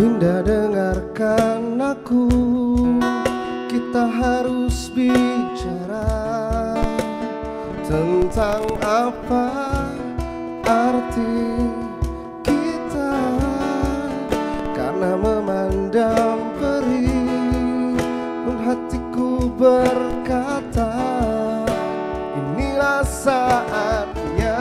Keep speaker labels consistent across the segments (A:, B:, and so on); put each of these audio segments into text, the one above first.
A: Dinda dengarkan aku, kita harus bicara tentang apa arti kita. Karena memandang perih pun hatiku berkata, inilah saatnya.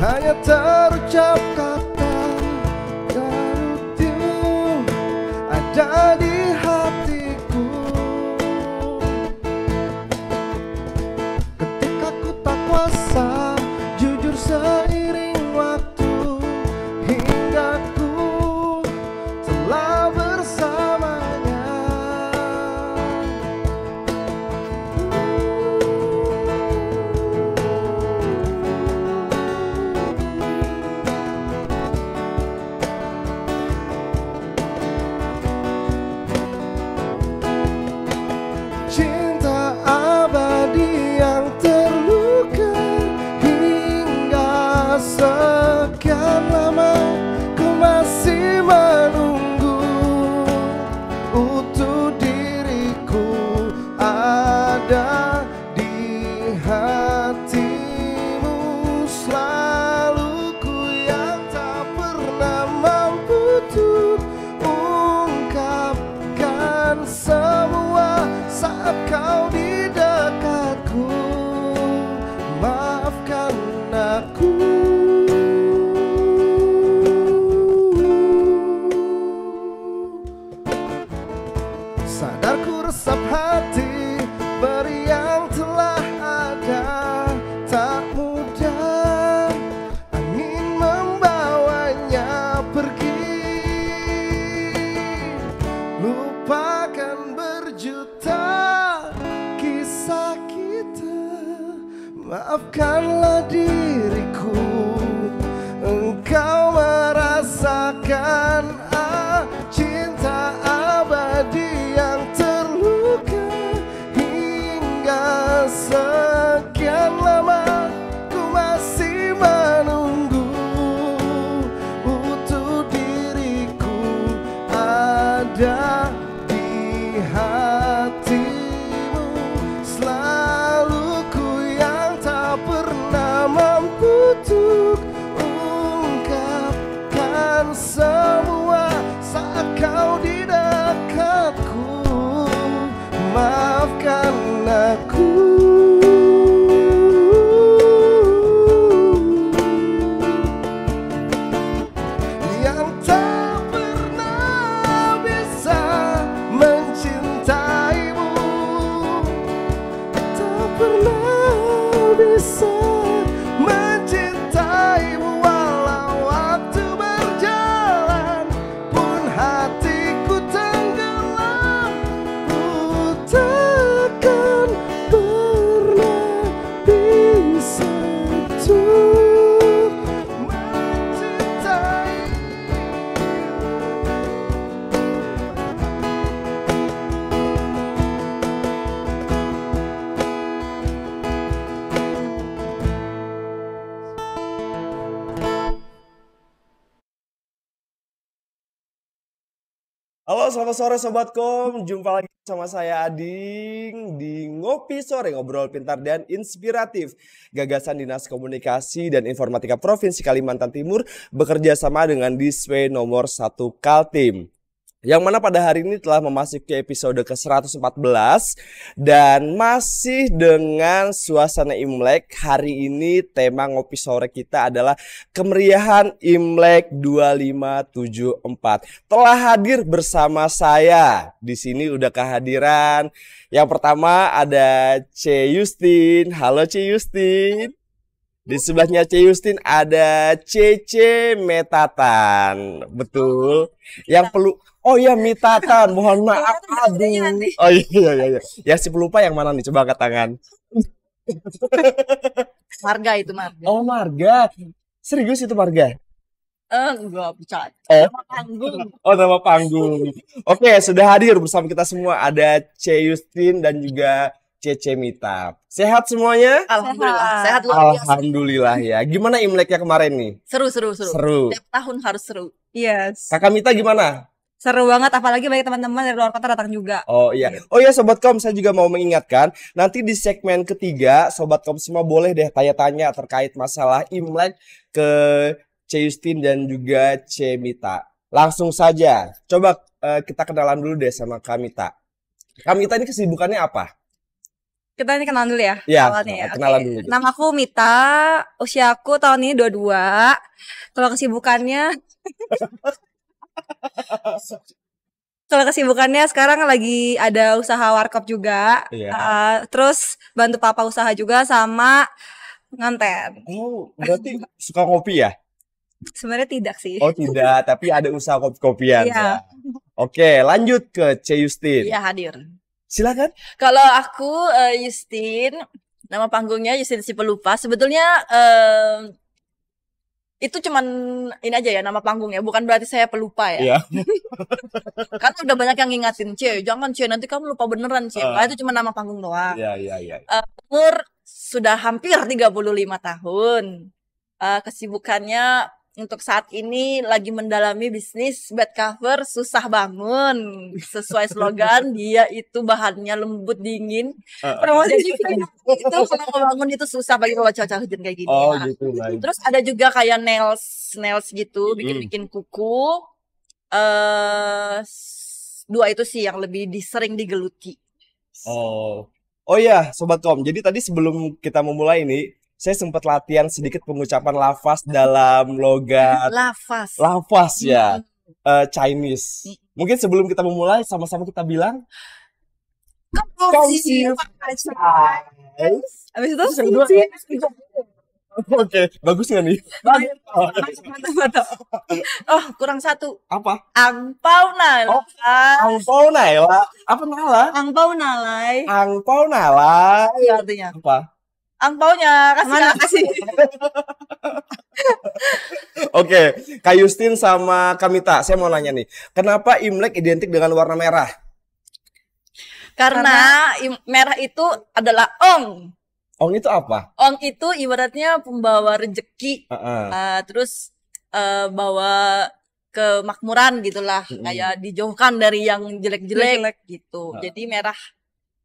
A: Hanya terucap kata dan itu ada di hatiku. Ketika ku tak kuasa jujur seiring waktu, hingga ku telah bersamanya. Cinta abadi yang terluka hingga sekian lama, ku masih menunggu utuh diriku ada di hatimu. Selalu ku yang tak pernah mampu untuk ungkapkan semua saat kau di dekatku. Maafkan aku. Sadar ku resap hati beri yang telah ada, tak mudah angin membawanya pergi. Lupakan berjuta kisah kita, maafkanlah diriku. Engkau merasakan cinta abadi yang terluka hingga sekian lama, ku masih menunggu utuh diriku ada di hatimu. Selalu ku yang tak pernah mampu untuk ungkapkan semua saat kau di dekatku. Maafkan aku. Yang tak pernah bisa mencintaimu, tak pernah bisa mencintaimu. Walau waktu berjalan pun hatiku tenggelam, ku takkan pernah bisa untuk mencintai.
B: Halo, selamat sore Sobat Kom. Jumpa lagi sama saya Ading di Ngopi Sore, ngobrol pintar dan inspiratif. Gagasan Dinas Komunikasi dan Informatika Provinsi Kalimantan Timur bekerja sama dengan Diswe nomor 1 Kaltim. Yang mana pada hari ini telah memasuki episode ke-114 dan masih dengan suasana Imlek. Hari ini tema ngopi sore kita adalah kemeriahan Imlek 2574. Telah hadir bersama saya. Di sini udah kehadiran. Yang pertama ada C Justin. Halo C Justin. Di sebelahnya C Justin ada Cece Metatan. Betul. Yang perlu Oh iya Mitatan, mohon maaf. Aduh. Oh iya. Yang si pelupa yang mana nih? Coba angkat tangan.
C: Marga itu Marga.
B: Oh Marga. Serius itu Marga?
C: Enggak bercanda.
B: Oh.
C: Nama panggung.
B: Oh, nama panggung. Oke, sudah hadir bersama kita semua. Ada Ce Yustin dan juga Cece Mita. Sehat semuanya?
C: Alhamdulillah. Sehat luar biasa.
B: Alhamdulillah ya. Gimana Imleknya kemarin nih?
C: Seru.
B: Seru.
C: Tiap tahun harus seru.
D: Yes.
B: Kakak Mita gimana?
D: Seru banget, apalagi banyak teman-teman dari luar kota datang juga.
B: Oh iya. Oh iya Sobat Kom, saya juga mau mengingatkan, nanti di segmen ketiga Sobat Kom semua boleh deh tanya-tanya terkait masalah Imlek ke Ce Yustin dan juga Ce Mita. Langsung saja. Coba kita kenalan dulu deh sama Kak Mita. Kak Mita ini kesibukannya apa?
D: Kita ini kenalan dulu ya?
B: Iya,
D: awalnya ya.
B: kenalan
D: Oke.
B: dulu.
D: Nama aku Mita, usia aku tahun ini 22. Kalau kesibukannya sekarang lagi ada usaha warkop juga.
B: Iya.
D: Terus bantu papa usaha juga sama nganten.
B: Oh, berarti suka ngopi ya?
D: Sebenarnya tidak sih.
B: Oh tidak, tapi ada usaha kopi-kopian.
D: Iya.
B: Ya. Oke, lanjut ke Ce Yustin.
C: Iya hadir.
B: Silakan.
C: Kalau aku Yustin, nama panggungnya Yustin si Pelupa. Sebetulnya itu cuman ini aja ya nama panggung ya, bukan berarti saya pelupa ya.
B: Iya.
C: Kan udah banyak yang ngingatin, jangan nanti kamu lupa beneran itu cuma nama panggung doang.
B: Iya.
C: Umur sudah hampir 35 tahun. Kesibukannya untuk saat ini lagi mendalami bisnis bed cover susah bangun. Sesuai slogan dia itu bahannya lembut dingin. Jadi itu kalau mau bangun itu susah bagi cuaca hujan kayak gini.
B: Oh
C: ya.
B: gitu, baik.
C: Terus ada juga kayak nails gitu, bikin kuku. Dua itu sih yang lebih sering digeluti.
B: Oh ya, Sobat Kom. Jadi tadi sebelum kita memulai ini, saya sempat latihan sedikit pengucapan lafaz dalam logat lafaz ya, Chinese. Mungkin sebelum kita memulai, sama-sama kita bilang Kongsi.
D: Habis itu
B: Oke, bagus nggak nih?
D: mantap.
C: Oh, kurang satu.
B: Apa?
C: Angpau nala.
B: Angpau nala. Apa nala?
C: Angpau nalai.
B: Angpau nala.
C: Iya artinya.
B: Apa?
C: Angpaunya kasih.
B: Oke, Kak Yustin sama Kamita, saya mau nanya nih, kenapa Imlek identik dengan warna merah?
C: Karena merah itu adalah ong.
B: Ong itu apa?
C: Ong itu ibaratnya pembawa rezeki, terus bawa kemakmuran gitulah, kayak dijauhkan dari yang jelek-jelek gitu. Jadi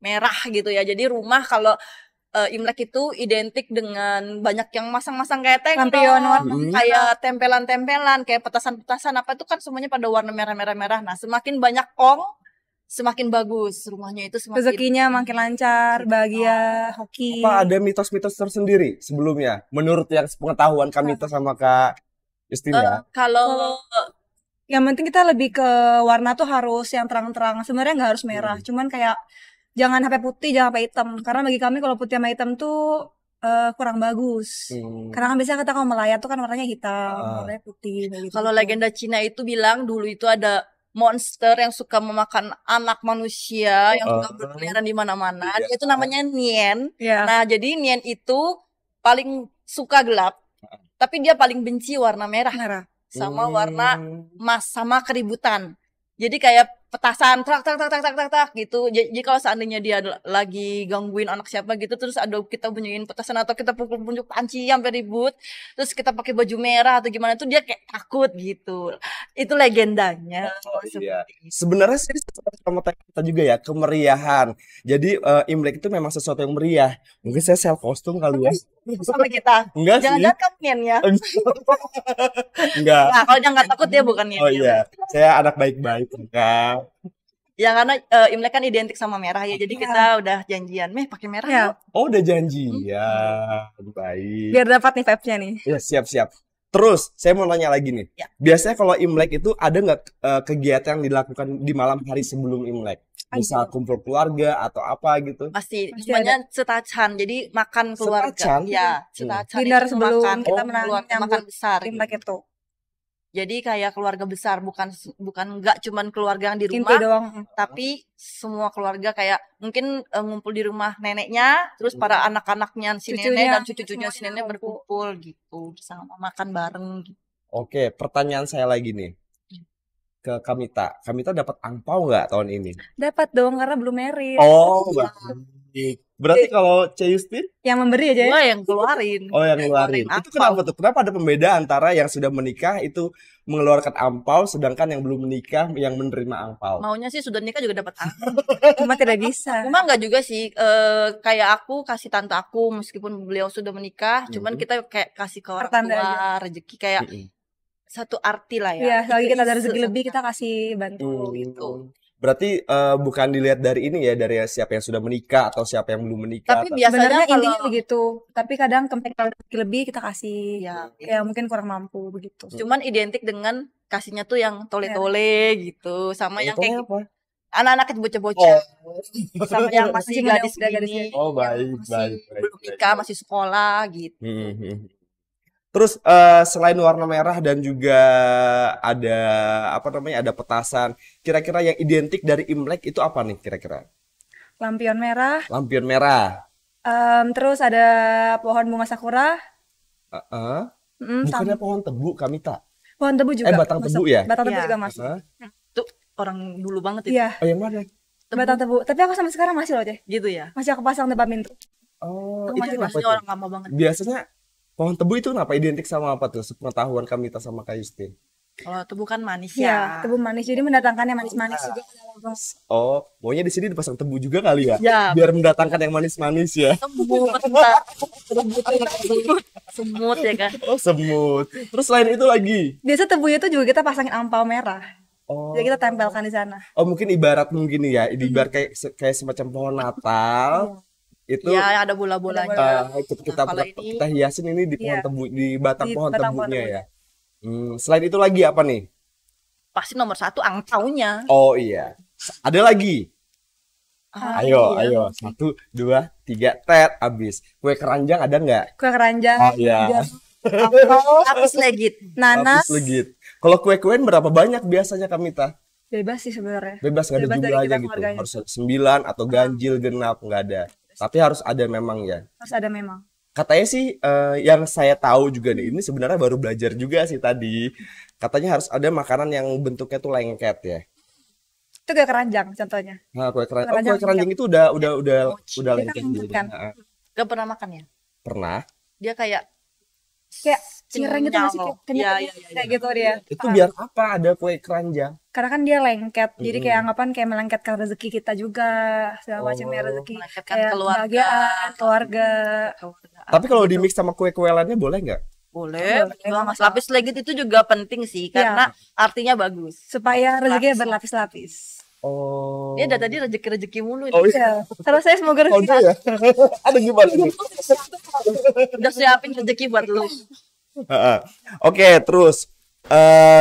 C: merah gitu ya. Jadi rumah kalau Imlek itu identik dengan banyak yang masang-masang kayak
D: lampion,
C: kayak tempelan-tempelan, kayak petasan-petasan apa itu kan semuanya pada warna merah-merah. Nah, semakin banyak ong, semakin bagus rumahnya itu, semakin
D: rezekinya makin lancar, bahagia, hoki.
B: Apa ada mitos-mitos tersendiri sebelumnya menurut yang pengetahuan Kamita sama Kak Yustin ya?
C: Kalau
D: yang penting kita lebih ke warna tuh harus yang terang-terang. Sebenarnya nggak harus merah, cuman kayak jangan sampai putih, jangan sampai hitam. Karena bagi kami kalau putih sama hitam tuh kurang bagus. Karena kan biasanya kita kalau melayat tuh kan warnanya hitam, warnanya putih. Gitu.
C: Kalau legenda Cina itu bilang dulu itu ada monster yang suka memakan anak manusia yang suka berkeliaran di mana-mana. Dia itu namanya Nian. Nah, jadi Nian itu paling suka gelap, tapi dia paling benci warna merah. Sama warna emas, sama keributan. Jadi kayak petasan tak gitu. Jadi kalau seandainya dia lagi gangguin anak siapa gitu, terus ada kita bunyiin petasan atau kita pukul panci sampai ribut, terus kita pakai baju merah atau gimana tuh dia kayak takut gitu. Itu legendanya.
B: Iya. Sebenarnya sih sama kita juga ya, kemeriahan. Jadi Imlek itu memang sesuatu yang meriah. Mungkin saya self kostum kali ya.
C: Sama kita.
B: Enggak sih.
C: Jangan kamu Nian ya.
B: Enggak.
C: Nah, kalau dia nggak takut dia bukan Nian.
B: Oh iya, saya anak baik-baik enggak.
C: Ya karena Imlek kan identik sama merah ya. Jadi kita udah janjian, pakai merah yuk.
B: Oh, udah janji. Ya, baik.
D: Biar dapat nih vibes-nya nih.
B: Ya, siap-siap. Terus, saya mau nanya lagi nih.
C: Ya.
B: Biasanya kalau Imlek itu ada nggak kegiatan yang dilakukan di malam hari sebelum Imlek? Misal kumpul keluarga atau apa gitu?
C: Pasti namanya setacan. Jadi makan keluarga.
B: Setacan?
C: Ya, setacan
D: Dinner
C: itu
D: sebelum
C: makan
D: kita
C: keluarga, makan besar.
D: Imlek itu.
C: Jadi kayak keluarga besar, bukan nggak cuman keluarga yang di
D: Inti
C: rumah,
D: doang.
C: tapi semua keluarga kayak mungkin ngumpul di rumah neneknya, terus para anak-anaknya si nenek dan cucu-cucunya si nenek berkumpul gitu, sama makan bareng gitu.
B: Oke, pertanyaan saya lagi nih ke Kamita. Kamita dapat angpau nggak tahun ini?
D: Dapat dong karena belum merit.
B: Oh, baik. Berarti kalau Justin?
D: Yang memberi aja ya.
C: Gua yang keluarin.
B: Oh, yang ngeluarin. Itu kenapa tuh? Kenapa ada pembeda antara yang sudah menikah itu mengeluarkan angpau, sedangkan yang belum menikah yang menerima angpau?
C: Maunya sih sudah nikah juga dapat angpau.
D: Cuma tidak bisa.
C: Cuma nggak juga sih. Kayak aku kasih tante aku meskipun beliau sudah menikah, cuman kita kayak kasih ke orang
D: Pertanda
C: tua rezeki kayak satu arti lah ya.
D: Iya, selagi kita ada rezeki lebih kita kasih bantu
C: gitu.
B: Berarti bukan dilihat dari ini ya, dari siapa yang sudah menikah atau siapa yang belum menikah.
C: Tapi biasanya
D: Sebenarnya
C: kalau
D: intinya begitu. Tapi kadang kalau rezeki lebih kita kasih
C: ya
D: mungkin kurang mampu begitu.
C: cuman identik dengan kasihnya tuh yang tole-tole gitu, sama yang kayak
B: apa?
C: anak-anak itu bocah-bocah, sama yang masih
D: muda,
C: gadis
D: muda, gadis
C: gini,
B: Oh, baik,
C: yang
B: baik,
C: masih belum nikah, masih sekolah gitu.
B: Terus selain warna merah dan juga ada apa namanya, ada petasan. Kira-kira yang identik dari Imlek itu apa nih kira-kira?
D: Lampion merah.
B: Lampion merah.
D: Terus ada pohon bunga sakura.
B: Bukannya pohon tebu, Kamita?
D: Pohon tebu juga.
B: Batang
D: masuk.
B: tebu ya?
D: Batang tebu
C: Iya.
D: juga masuk.
C: Itu orang dulu banget itu.
D: Iya,
B: Oh, yang mana?
D: batang tebu. Tapi aku sampai sekarang masih loh, Teh.
C: Gitu ya.
D: Masih aku pasang depan pintu.
B: Oh,
C: Itu
B: itu kenapa
C: masih
B: itu?
C: orang lama banget.
B: Biasanya pohon tebu itu kenapa identik sama apa tuh? Sepengetahuan Kamita sama Kak Justin.
C: Kalau tebu kan manis
D: Iya,
C: ya.
D: tebu manis. Jadi mendatangkan yang manis-manis juga.
B: Oh, maunya di sini dipasang tebu juga kali ya?
C: Ya,
B: Biar mendatangkan yang manis-manis ya.
C: semut, bentar. Semut ya kan.
B: Oh, semut. Terus selain itu lagi.
D: Biasa tebunya itu juga kita pasangin angpau merah.
B: Oh.
D: Jadi kita tempelkan di sana.
B: Oh, mungkin ibarat mungkin ya, ibarat kayak semacam pohon Natal. Itu
C: Ya, ada bola-bolanya.
B: kita hiasin ini di pohon tebu, di batang
D: Di
B: pohon
D: batang pohon
B: tebunya
D: tebunya.
B: ya. Selain itu lagi apa nih?
C: Pasti nomor satu angpaunya.
B: Oh iya. Ada lagi. Ayo,
C: Iya.
B: 1, 2, 3, tet, abis. Kue keranjang ada nggak?
D: Kue keranjang,
B: Oh iya.
C: Angpau, lapis legit.
D: nanas,
B: Lapis legit. Kalau kue-kuen berapa banyak biasanya Kamita?
D: bebas sih sebenarnya.
B: Bebas, nggak ada
D: Bebas dari
B: jumlahnya
D: kita
B: gitu.
D: keluarganya.
B: Harus ada 9 atau ganjil genap, nggak ada. Tapi harus ada memang ya.
D: Harus ada memang.
B: Katanya sih yang saya tahu juga nih, ini sebenarnya baru belajar juga sih tadi. Katanya harus ada makanan yang bentuknya tuh lengket ya.
D: Itu kue keranjang contohnya.
B: Nah, kue
D: Keranjang
B: keranjang itu udah
C: Kita
B: lengket gitu.
D: kan.
B: Nah,
C: Gak pernah makan ya?
B: pernah.
C: Dia kayak
D: Kayak cireng gitu masih
C: Kenyal.
D: kayak
C: Iya.
D: kayak gitu dia.
B: Itu biar apa ada kue keranjang?
D: Karena kan dia lengket, jadi kayak anggapan kayak melengketkan rezeki kita juga, segala macam ya rezeki,
C: melengketkan
D: kayak
C: keluarga.
D: kebahagiaan, keluarga.
B: Tapi kalau di mix sama kue-kue lainnya boleh nggak?
C: Boleh, Mas. Lapis legit itu juga penting sih karena artinya bagus.
D: Supaya rezekinya berlapis-lapis.
B: Oh.
C: Dia dari tadi rezeki-rezeki mulu
B: Oh
C: ini.
B: iya.
D: Terus saya semoga
B: Oh
D: rezeki.
B: iya. Ada gimana nih?
C: Udah siapin rezeki buat lu.
B: Heeh. Oke, terus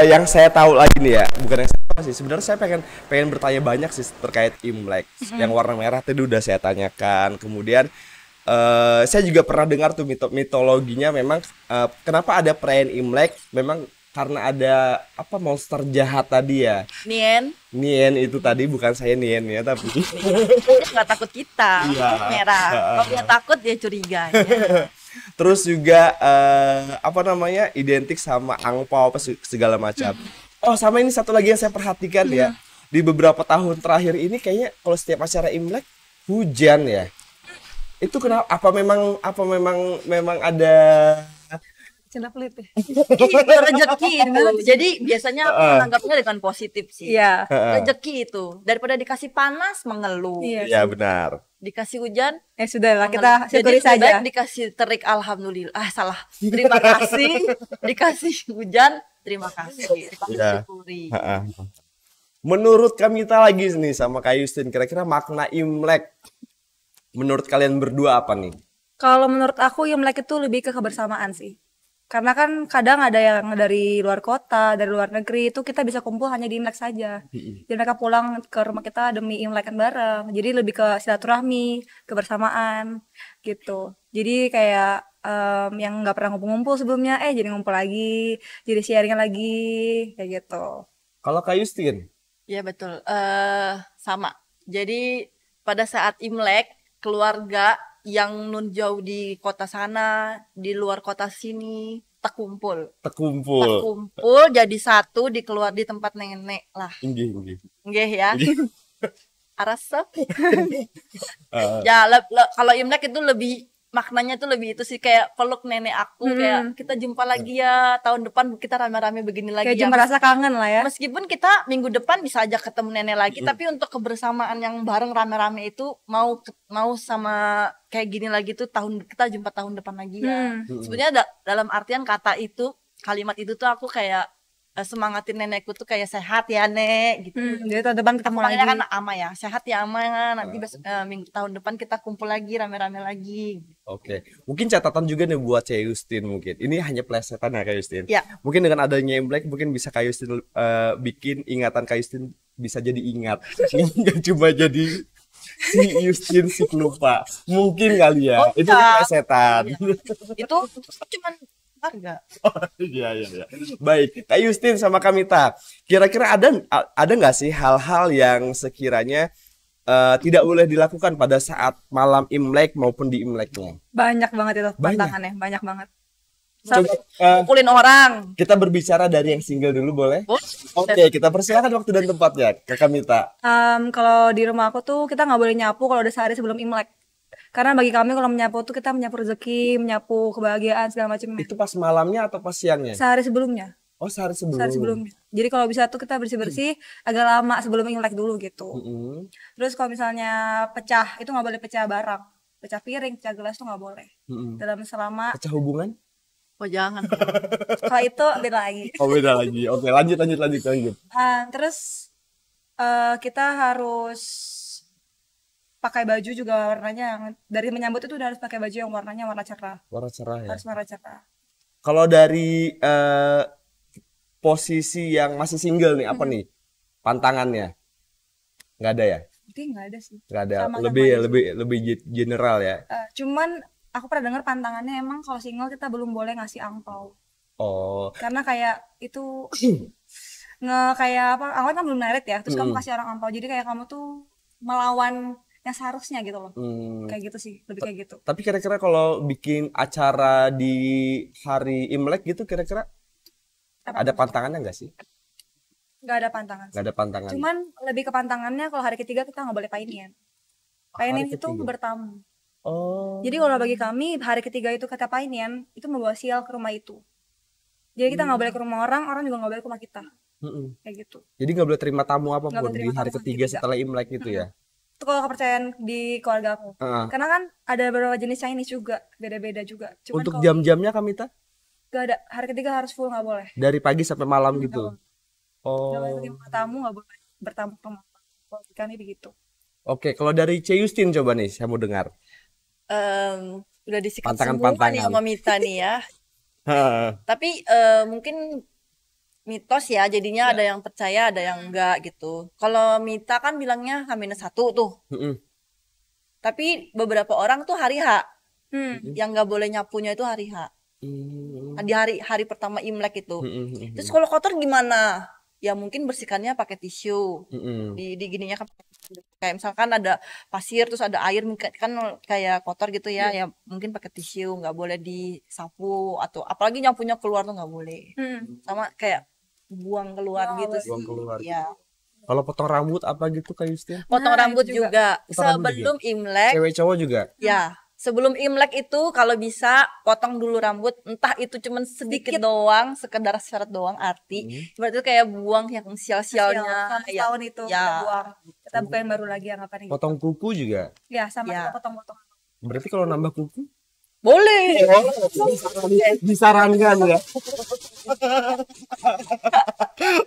B: yang saya tahu lagi nih ya, bukan yang saya tahu sih. Sebenarnya saya pengen bertanya banyak sih terkait Imlek. Yang warna merah tadi udah saya tanyakan. Kemudian saya juga pernah dengar tuh mitologinya memang kenapa ada perayaan Imlek? Memang karena ada apa monster jahat tadi ya.
C: Nien,
B: Nien itu tadi bukan saya Nien ya, tapi
C: dia nggak takut kita.
B: Iya.
C: Merah. Kalau dia takut dia curiga. Ya.
B: terus juga apa namanya identik sama angpau apa segala macam. Oh, sama ini satu lagi yang saya perhatikan ya. Di beberapa tahun terakhir ini kayaknya kalau setiap acara Imlek hujan ya. Itu kenapa? Apa memang ada
D: Cinta pelit ya.
C: Itu rezeki itu. Jadi biasanya aku menganggapnya dengan positif sih.
D: Iya.
C: Rezeki itu daripada dikasih panas mengeluh,
D: Iya.
B: Ya benar.
C: dikasih hujan
D: Ya sudah lah,
C: mengeluh.
D: kita
C: Jadi
D: syukuri
C: lebih
D: saja.
C: baik dikasih terik alhamdulillah. Salah. Terima kasih. Dikasih hujan, terima kasih.
B: Iya.
C: Syukuri.
B: Menurut Kamita lagi nih sama Kak Justin, kira-kira makna Imlek menurut kalian berdua apa nih?
D: Kalau menurut aku Imlek itu lebih ke kebersamaan sih. Karena kan kadang ada yang dari luar kota, dari luar negeri, itu kita bisa kumpul hanya di Imlek saja. Jadi mereka pulang ke rumah kita demi Imlekan bareng. Jadi lebih ke silaturahmi, kebersamaan gitu. Jadi kayak yang nggak pernah ngumpul-ngumpul sebelumnya, jadi ngumpul lagi, jadi sharing lagi, kayak gitu.
B: Kalau Kak Justin?
C: Ya betul. Sama. Jadi pada saat Imlek keluarga yang nun jauh di kota sana, di luar kota sini, terkumpul jadi satu di tempat nenek lah. Nggih ya. Arasep. Ya kalau Imlek itu lebih maknanya tuh lebih itu sih, kayak peluk nenek aku, kayak kita jumpa lagi ya tahun depan, kita rame-rame begini lagi.
D: Kayak merasa kangen lah ya.
C: Meskipun kita minggu depan bisa aja ketemu nenek lagi, tapi untuk kebersamaan yang bareng rame-rame itu mau sama kayak gini lagi tuh kita jumpa tahun depan lagi ya. Sebenarnya dalam artian kalimat itu tuh aku kayak semangatin nenekku tuh kayak sehat ya nek gitu.
D: Jadi tahun depan ketemu lagi.
C: Kan ama ya, sehat ya ama, nanti tahun depan kita kumpul lagi rame-rame lagi.
B: Oke. Mungkin catatan juga nih buat Kak Yustin mungkin. Ini hanya plesetan ya Kak Yustin.
C: Ya.
B: Mungkin dengan adanya Imlek mungkin bisa Kak Yustin bikin ingatan Kak Yustin bisa jadi ingat. Nggak cuma jadi si Yustin si lupa. Mungkin kali ya. Itu plesetan.
C: Itu cuman harga.
B: Iya. Baik, Kak Yustin sama Kamita. Kira-kira ada nggak sih hal-hal yang sekiranya tidak boleh dilakukan pada saat malam Imlek maupun di Imleknya?
D: Banyak banget itu pantangannya, banyak banget.
C: Pukulin orang.
B: Kita berbicara dari yang single dulu boleh? Oke, kita persilakan waktu dan tempatnya, Kak Kamita.
D: Kalau di rumah aku tuh kita nggak boleh nyapu kalau udah sehari sebelum Imlek. Karena bagi kami kalau menyapu tuh kita menyapu rezeki, menyapu kebahagiaan segala macam.
B: Itu pas malamnya atau pas siangnya?
D: Sehari sebelumnya.
B: Oh, sehari
D: Sehari sebelumnya. Jadi kalau bisa tuh kita bersih-bersih agak lama sebelum Imlek dulu gitu. Terus kalau misalnya pecah, itu nggak boleh pecah barang. Pecah piring, pecah gelas tuh nggak boleh. Dalam selama
B: pecah hubungan?
C: Oh jangan.
D: Kalau itu beda lagi.
B: Oh beda lagi. Oke, lanjut.
D: Terus kita harus pakai baju juga warnanya dari menyambut itu udah harus pakai baju yang warnanya warna cerah.
B: Warna cerah ya.
D: Harus warna cerah.
B: Kalau dari posisi yang masih single nih apa nih pantangannya? Nggak ada ya?
D: Mungkin nggak ada sih.
B: Nggak ada.
D: Sama-sama
B: Lebih general ya.
D: Cuman aku pernah dengar pantangannya emang kalau single kita belum boleh ngasih angpau.
B: Oh.
D: Karena kayak itu kayak apa? Angpau kan belum married ya. Terus kamu kasih orang angpau, jadi kayak kamu tuh melawan yang seharusnya gitu loh. Kayak gitu sih, lebih kayak gitu.
B: Tapi kira-kira kalau bikin acara di hari Imlek gitu kira-kira ada pantangannya nggak sih?
D: Nggak ada pantangan.
B: Nggak ada pantangan.
D: Cuman lebih ke pantangannya kalau hari ketiga kita nggak boleh painian. Painian itu bertamu.
B: Oh.
D: Jadi kalau bagi kami hari ketiga itu kata painian itu membawa sial ke rumah itu. Jadi kita nggak boleh ke rumah orang juga nggak boleh ke rumah kita. Kayak gitu.
B: Jadi nggak boleh terima tamu apapun di hari ketiga setelah Imlek gitu ya?
D: Itu kalau kepercayaan di keluarga aku. Karena kan ada beberapa jenis Chinese juga, beda-beda juga. Cuman
B: untuk jam-jamnya Kamita?
D: Gak ada, hari ketiga harus full, nggak boleh.
B: Dari pagi sampai malam gitu?
D: Nggak boleh terima tamu, nggak boleh bertamu ke rumah. Kalau kami begitu.
B: Oke, kalau dari Kak Yustin coba nih, saya mau dengar.
C: Udah disikat semua nih sama Mita nih ya. Tapi mungkin mitos ya, jadinya ada yang percaya ada yang enggak gitu. Kalau Mita kan bilangnya H-1 tuh. Tapi beberapa orang tuh hari H yang nggak boleh nyapunya itu hari H. Di hari pertama Imlek itu. Terus kalau kotor gimana? Ya mungkin bersihkannya pakai tisu. Di gininya kan kayak misalkan ada pasir terus ada air kan kayak kotor gitu ya. Ya mungkin pakai tisu, nggak boleh disapu atau apalagi nyapunya keluar tuh nggak boleh. Sama kayak buang keluar gitu sih.
B: Buang keluar.
C: Ya.
B: Kalau potong rambut apa gitu Kak Yustin?
C: Potong rambut juga. Sebelum Imlek.
B: Cewek cowok juga?
C: Ya. Sebelum Imlek itu kalau bisa potong dulu rambut, entah itu cuman sedikit doang, sekedar syarat doang arti. Berarti itu kayak buang yang sial-sialnya.
D: Tahun itu kita buang. Kita bukain baru lagi yang apa nih?
B: Potong kuku juga?
D: Ya sama kita potong-potong.
B: Berarti kalau nambah kuku?
C: Boleh.
B: Disarankan ya.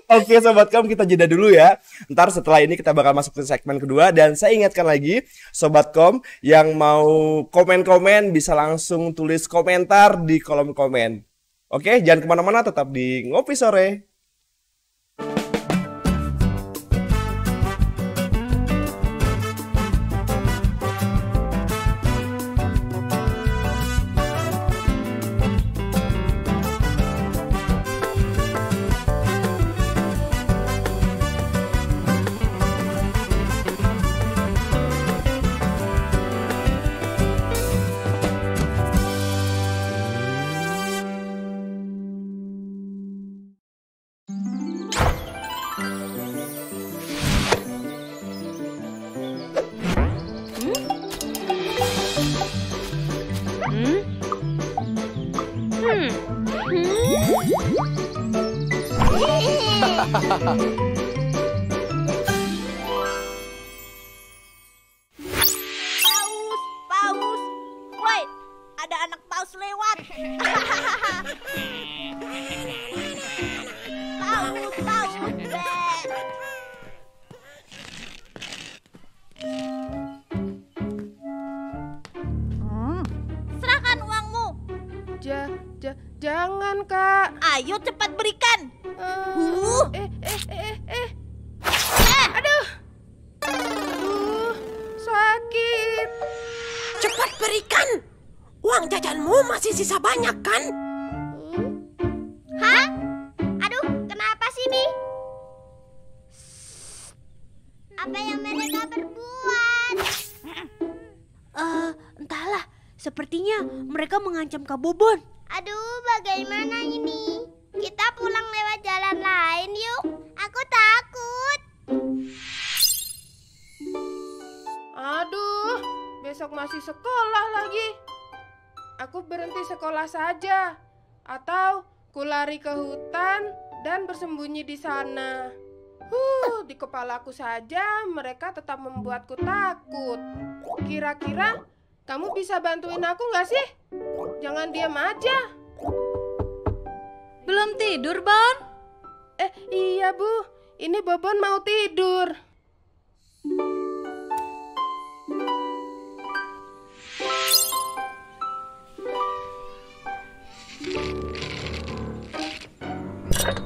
B: Oke Sobat Kom, kita jeda dulu ya. Ntar setelah ini kita bakal masuk ke segmen kedua. Dan saya ingatkan lagi Sobat Kom yang mau komen-komen bisa langsung tulis komentar di kolom komen. Oke, jangan kemana-mana, tetap di Ngopi Sore.
E: Paus. Woi, ada anak paus lewat. Paus. Serahkan uangmu.
A: Jangan, Kak.
E: Ayo cepat berikan.
A: Aduh, sakit.
F: Cepat berikan. Uang jajanmu masih sisa banyak kan?
E: Hah? Aduh, kenapa sih, Bi? Apa yang mereka berbuat?
F: Entahlah. Sepertinya mereka mengancam Kak Bobon.
E: Aduh, bagaimana ini? Kita pulang lewat jalan lain yuk. Aku takut.
A: Aduh, besok masih sekolah lagi. Aku berhenti sekolah saja. Atau kulari ke hutan dan bersembunyi di sana. Di kepalaku saja mereka tetap membuatku takut. Kira-kira kamu bisa bantuin aku nggak sih? Jangan diam aja.
C: Belum tidur, Bon?
A: Iya, Bu. Ini Bobon mau tidur.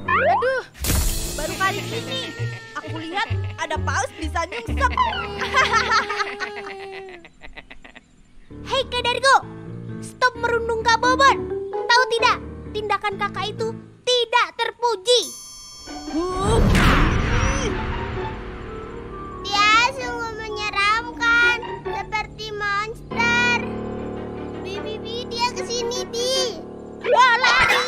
E: Aduh, baru kali ini aku lihat ada paus bisa nyungsep. Hei Kak Dargo, stop merundung Kak Bobon. Tahu tidak, tindakan kakak itu tidak terpuji. Dia sungguh menyeramkan, seperti monster. Bi, dia kesini, Bi. Wah, lari.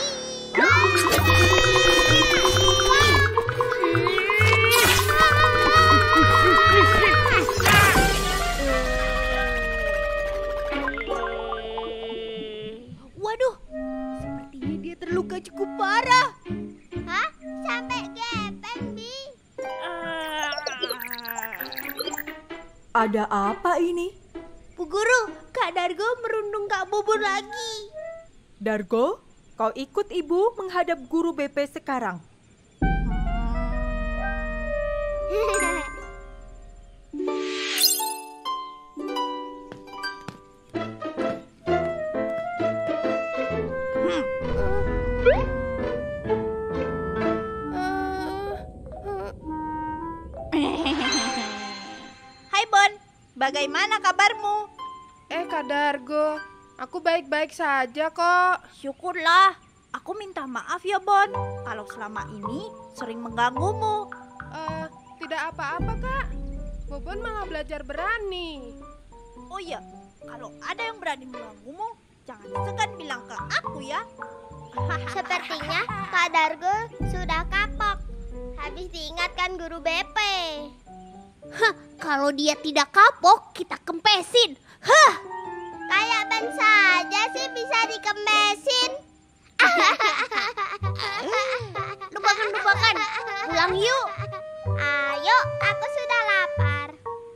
E: Waduh, sepertinya dia terluka cukup parah. Hah? Sampai gepeng, Bi.
G: Ada apa ini?
E: Bu Guru, Kak Dargo merundung Kak Bobon lagi.
G: Dargo, kau ikut ibu menghadap guru BP sekarang.
E: Hai Bon, bagaimana kabarmu?
A: Kak Dargo, aku baik-baik saja kok.
E: Syukurlah, aku minta maaf ya Bon, kalau selama ini sering mengganggumu.
A: Tidak apa-apa Kak, Bobon malah belajar berani.
E: Oh iya, kalau ada yang berani mengganggumu, jangan segan bilang ke aku ya. Sepertinya Kak Dargo sudah kapok, habis diingatkan guru BP. Kalau dia tidak kapok, kita kempesin. Kayak ban saja sih bisa dikempesin. Lupakan, pulang yuk. Ayo, aku sudah lapar.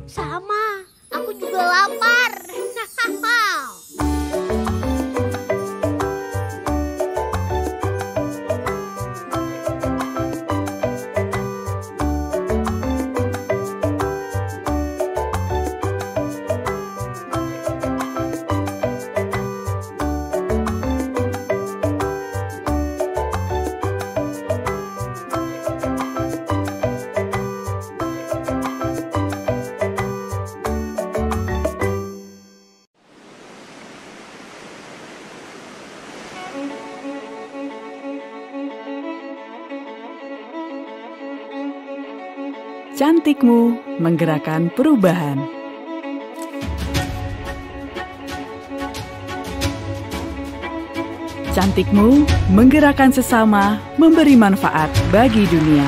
E: Sama, aku juga lapar.
H: Cantikmu menggerakkan perubahan. Cantikmu menggerakkan sesama, memberi manfaat bagi dunia.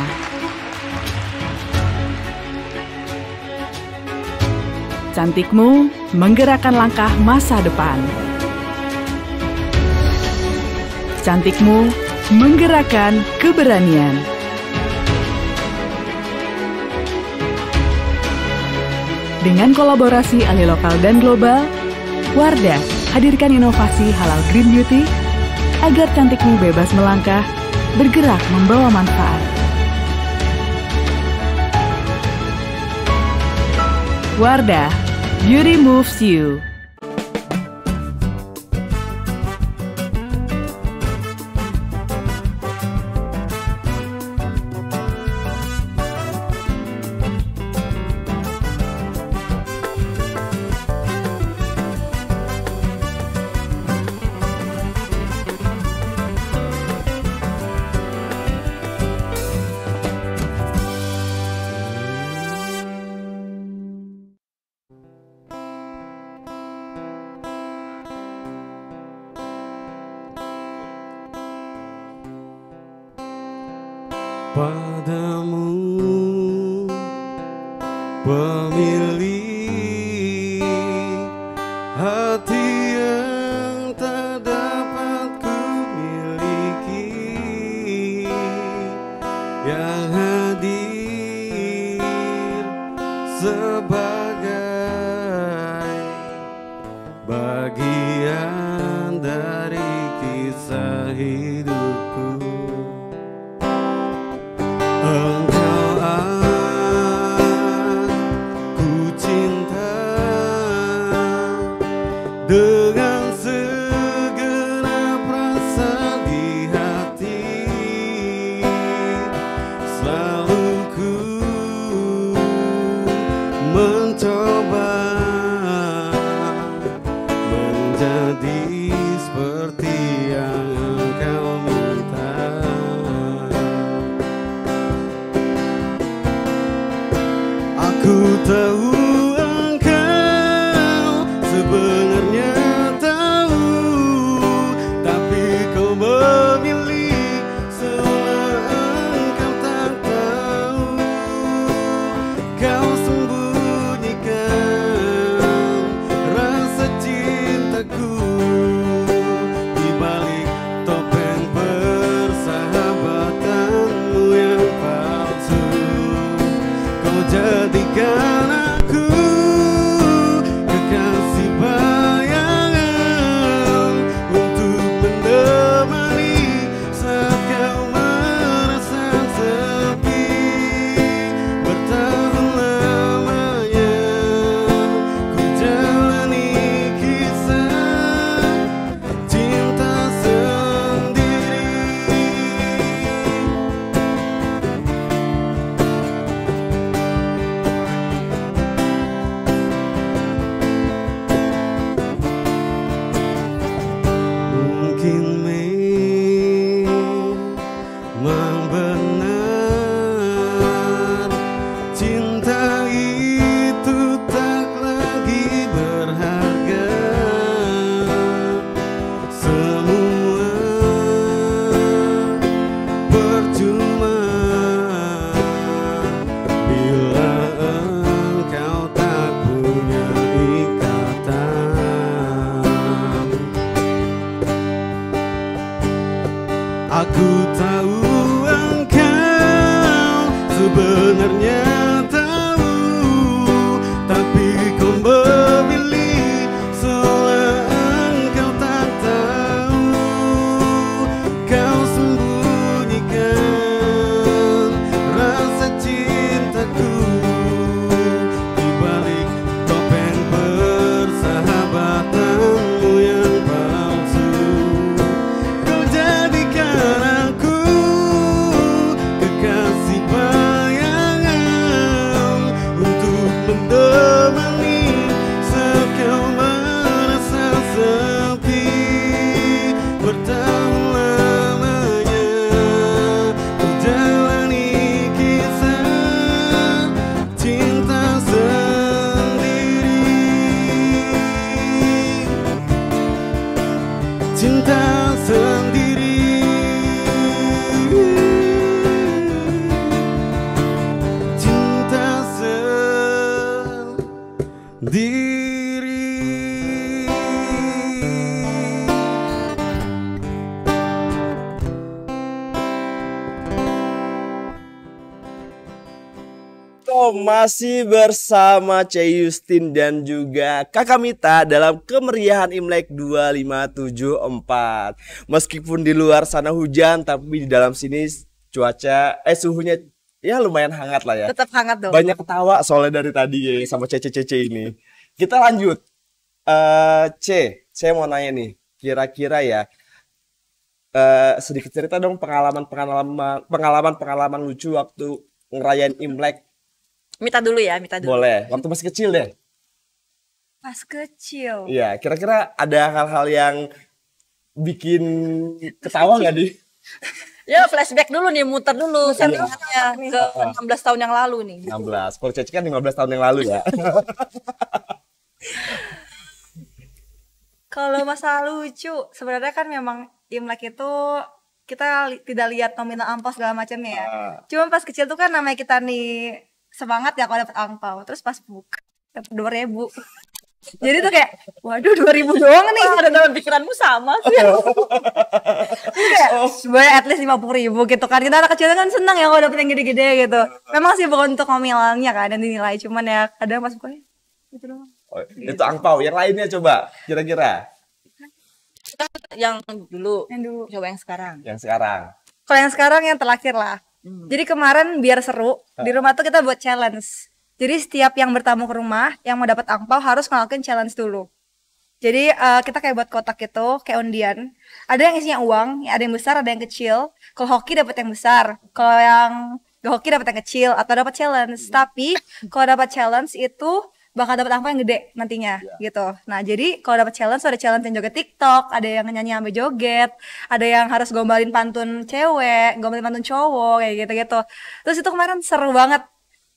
H: Cantikmu menggerakkan langkah masa depan. Cantikmu Menggerakkan keberanian. Dengan kolaborasi ahli lokal dan global, Wardah hadirkan inovasi halal green beauty agar cantikmu bebas melangkah, bergerak membawa manfaat. Wardah, beauty moves you.
I: Padamu pemilik hati yang tak dapat ku miliki, yang hadir sebagai bagian dari kisah hidupku. Engkau aku cinta dengan segenap rasa di hati. Selalu ku mencoba menjadi seperti yang engkau minta. Aku tahu engkau sebenarnya tahu, tapi kau memilih seolah engkau tak tahu. Kau sembunyikan rasa cintaku di balik topeng persahabatanmu yang palsu. Kau jadikan aku kekasih bayangan untuk menemani saat kau merasa sepi. Bertahun lamanya ku jalani kisah cinta sendiri. Mungkin memang benar cinta itu tak lagi berharga. Semua percuma bila engkau tak punya ikatan. Aku tahu engkau sebenarnya tahu, tapi kau memilih seolah engkau tak tahu. Kau sembunyikan rasa cintaku di balik topeng persahabatanmu yang palsu. Kau jadikan aku kekasih bayangan untuk menemani
B: masih bersama C. Yustin dan juga Kakak Mita dalam kemeriahan Imlek 2574. Meskipun di luar sana hujan, tapi di dalam sini cuaca suhunya ya lumayan hangat lah ya.
C: Tetap hangat dong.
B: Banyak ketawa soalnya dari tadi ya sama Cece ini. Kita lanjut. Saya mau nanya nih, kira-kira ya sedikit cerita dong pengalaman lucu waktu ngerayain Imlek.
C: Mita dulu ya, Mita dulu.
B: Boleh, waktu masih kecil deh.
D: Pas kecil.
B: Iya, kira-kira ada hal-hal yang bikin ketawa nggak di?
C: Ya flashback dulu nih, muter dulu sebenarnya ke 16 tahun yang lalu nih.
B: 16, kalau Ceci kan 15 tahun yang lalu ya.
D: Kalau masalah lucu, sebenarnya kan memang Imlek itu kita tidak lihat nominal angpau segala macamnya ya. Cuma pas kecil tuh kan namanya kita nih semangat ya kalau dapat angpau. Terus pas buka dapat 2.000. Jadi tuh kayak, waduh 2.000 doang nih.
C: Ada dalam pikiranmu sama sih.
D: Sebenarnya at least 50.000 gitu kan. Kita anak kecil kan senang ya kalau dapet yang gede-gede gitu. Memang sih bukan untuk nominalnya kan dan dinilai, cuman ya kadang pas buka gitu doang.
B: Oh, itu angpau, yang lainnya coba kira-kira.
C: Yang dulu.
D: Yang dulu.
C: Coba yang sekarang.
B: Yang sekarang.
D: Kalau yang sekarang yang terakhir lah. Jadi kemarin biar seru, di rumah tuh kita buat challenge. Jadi setiap yang bertamu ke rumah, yang mau dapat angpau harus ngelakuin challenge dulu. Jadi kita kayak buat kotak gitu, kayak undian. Ada yang isinya uang, ada yang besar, ada yang kecil. Kalau hoki dapat yang besar, kalau yang gak hoki dapat yang kecil atau dapat challenge. Tapi kalau dapat challenge itu bakal dapat angpau yang gede nantinya gitu. Nah jadi kalau dapat challenge ada challenge yang joget TikTok, ada yang nyanyi sampai joget, ada yang harus gombalin pantun cewek, gombalin pantun cowok kayak gitu-gitu. Terus itu kemarin seru banget.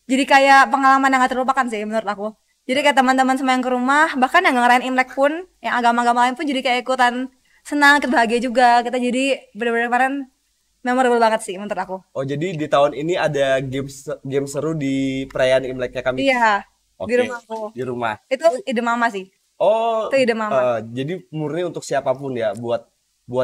D: Jadi kayak pengalaman yang gak terlupakan sih menurut aku. Jadi kayak teman-teman semua yang ke rumah, bahkan yang ngerayain Imlek pun, yang agama-agama lain pun jadi kayak ikutan senang, kita bahagia juga. Kita jadi benar-benar kemarin memorable banget sih menurut aku.
B: Oh jadi di tahun ini ada game seru di perayaan Imleknya kami.
D: Iya.
B: Oke.
D: Di rumah aku.
B: Di rumah.
D: Itu ide mama sih.
B: Oh.
D: Itu ide mama.
B: Jadi murni untuk siapapun ya, buat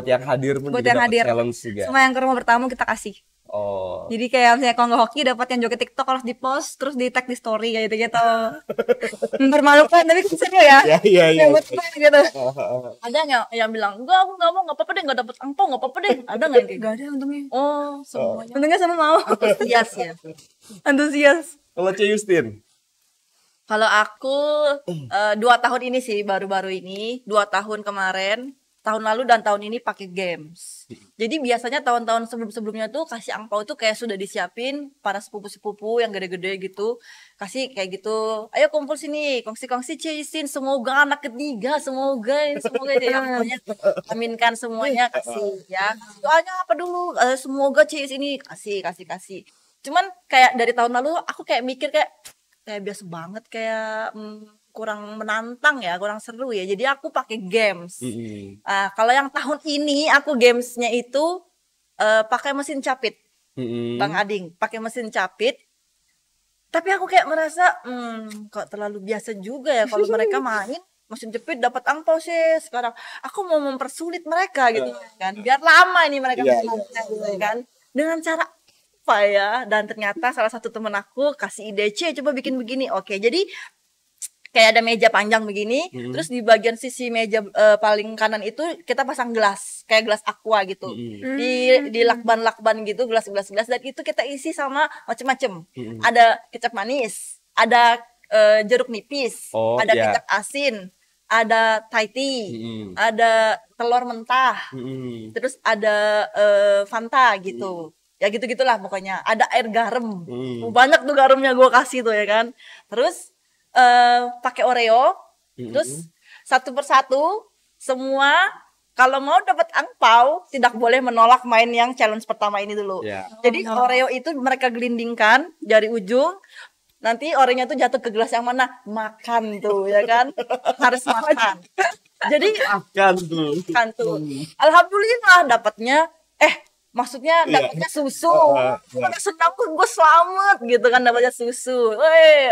B: yang hadir pun
D: buat
B: juga
D: yang
B: dapat
D: hadir.
B: challenge juga.
D: Semua yang ke rumah bertamu kita kasih.
B: Oh.
D: Jadi kayak misalnya kalau nggak hoki dapat yang joget TikTok harus di post terus di tag di story kayak gitu. Mempermalukan tapi seru ya.
B: Iya.
D: Gitu.
C: Ada yang bilang, enggak aku nggak mau, nggak apa-apa deh, nggak dapet angpau, nggak apa-apa deh. Ada nggak yang kayak?
D: Gak ada untungnya.
C: Oh semuanya.
D: Untungnya sama mau.
C: Antusias ya.
D: Antusias.
B: Kalau C. Yustin?
C: Kalau aku 2 tahun ini sih, baru-baru ini 2 tahun kemarin, tahun lalu dan tahun ini pakai games. Jadi biasanya tahun-tahun sebelum-sebelumnya tuh kasih angpau tuh kayak sudah disiapin para sepupu-sepupu yang gede-gede gitu. Kasih kayak gitu, ayo kumpul sini, kongsi-kongsi Cisin, semoga anak ketiga, semoga ya pokoknya aminkan semuanya kasih ya. Doanya apa dulu, semoga Cis ini kasih. Cuman kayak dari tahun lalu aku kayak mikir kayak biasa banget, kayak kurang menantang ya, kurang seru ya. Jadi aku pakai games. Kalau yang tahun ini aku gamesnya itu pakai mesin capit, Bang Ading, pakai mesin capit. Tapi aku kayak merasa kok terlalu biasa juga ya kalau mereka main mesin jepit dapat angpau sih. Sekarang aku mau mempersulit mereka gitu kan, biar lama ini mereka gitu kan, dengan cara apa ya. Dan ternyata salah satu temen aku kasih ide, coba bikin begini. Oke, jadi kayak ada meja panjang begini, terus di bagian sisi meja paling kanan itu kita pasang gelas, kayak gelas aqua gitu, di lakban gitu, gelas, dan itu kita isi sama macem-macem. Ada kecap manis, ada jeruk nipis, ada kecap asin, ada Thai tea, ada telur mentah, terus ada Fanta gitu. Ya gitu-gitulah pokoknya. Ada air garam, banyak tuh garamnya gue kasih tuh ya kan. Terus pakai Oreo, terus satu persatu semua kalau mau dapat angpau tidak boleh menolak main yang challenge pertama ini dulu. Jadi Oreo itu mereka gelindingkan dari ujung, nanti Oreonya tuh jatuh ke gelas yang mana, makan tuh ya kan, harus makan. Jadi makan tuh. Alhamdulillah dapatnya maksudnya dapatnya susu. Senang gue selamat gitu kan, dapatnya susu.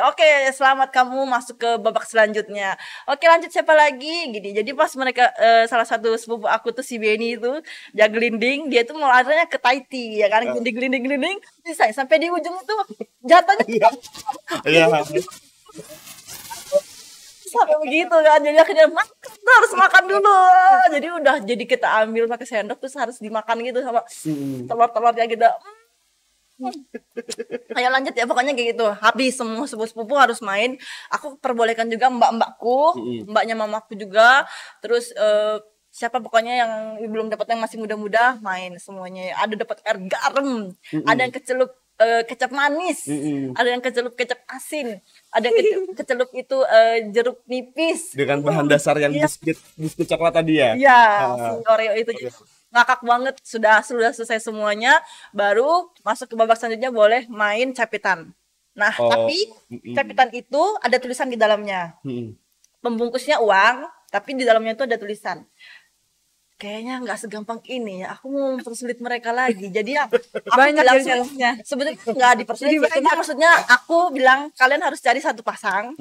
C: Oke, selamat kamu masuk ke babak selanjutnya. Oke, lanjut siapa lagi gini. Jadi pas mereka salah satu sepupu aku tuh si Benny itu dia gelinding, dia tuh mau larinya ke Thai tea ya kan, gelinding bisa sampai di ujung itu jatuhnya
B: Iya.
C: sampai begitu kan, jadi akhirnya kita harus makan dulu, jadi kita ambil pakai sendok terus harus dimakan gitu sama telur-telurnya gitu. Ayo lanjut ya, pokoknya kayak gitu. Habis semua sepupu-sepupu harus main. Aku perbolehkan juga mbak-mbakku, mbaknya mamaku juga. Terus siapa pokoknya yang belum dapat, yang masih muda-muda, main semuanya. Ada dapat air garam, ada yang kecelup kecap manis, ada yang kecelup kecap asin, ada yang kecelup itu jeruk nipis
B: Dengan bahan dasar yang biskuit coklat tadi ya.
C: Iya, si Oreo itu jadi ngakak banget. Sudah selesai semuanya, baru masuk ke babak selanjutnya, boleh main capitan. Nah, tapi capitan itu ada tulisan di dalamnya. Pembungkusnya uang, tapi di dalamnya itu ada tulisan. Kayaknya nggak segampang ini ya. Aku mau mempersulit mereka lagi. Jadi ya, aku
D: Banyak
C: bilang
D: jenisnya.
C: sebenarnya nggak dipersulit. Cuma maksudnya aku bilang kalian harus cari satu pasang,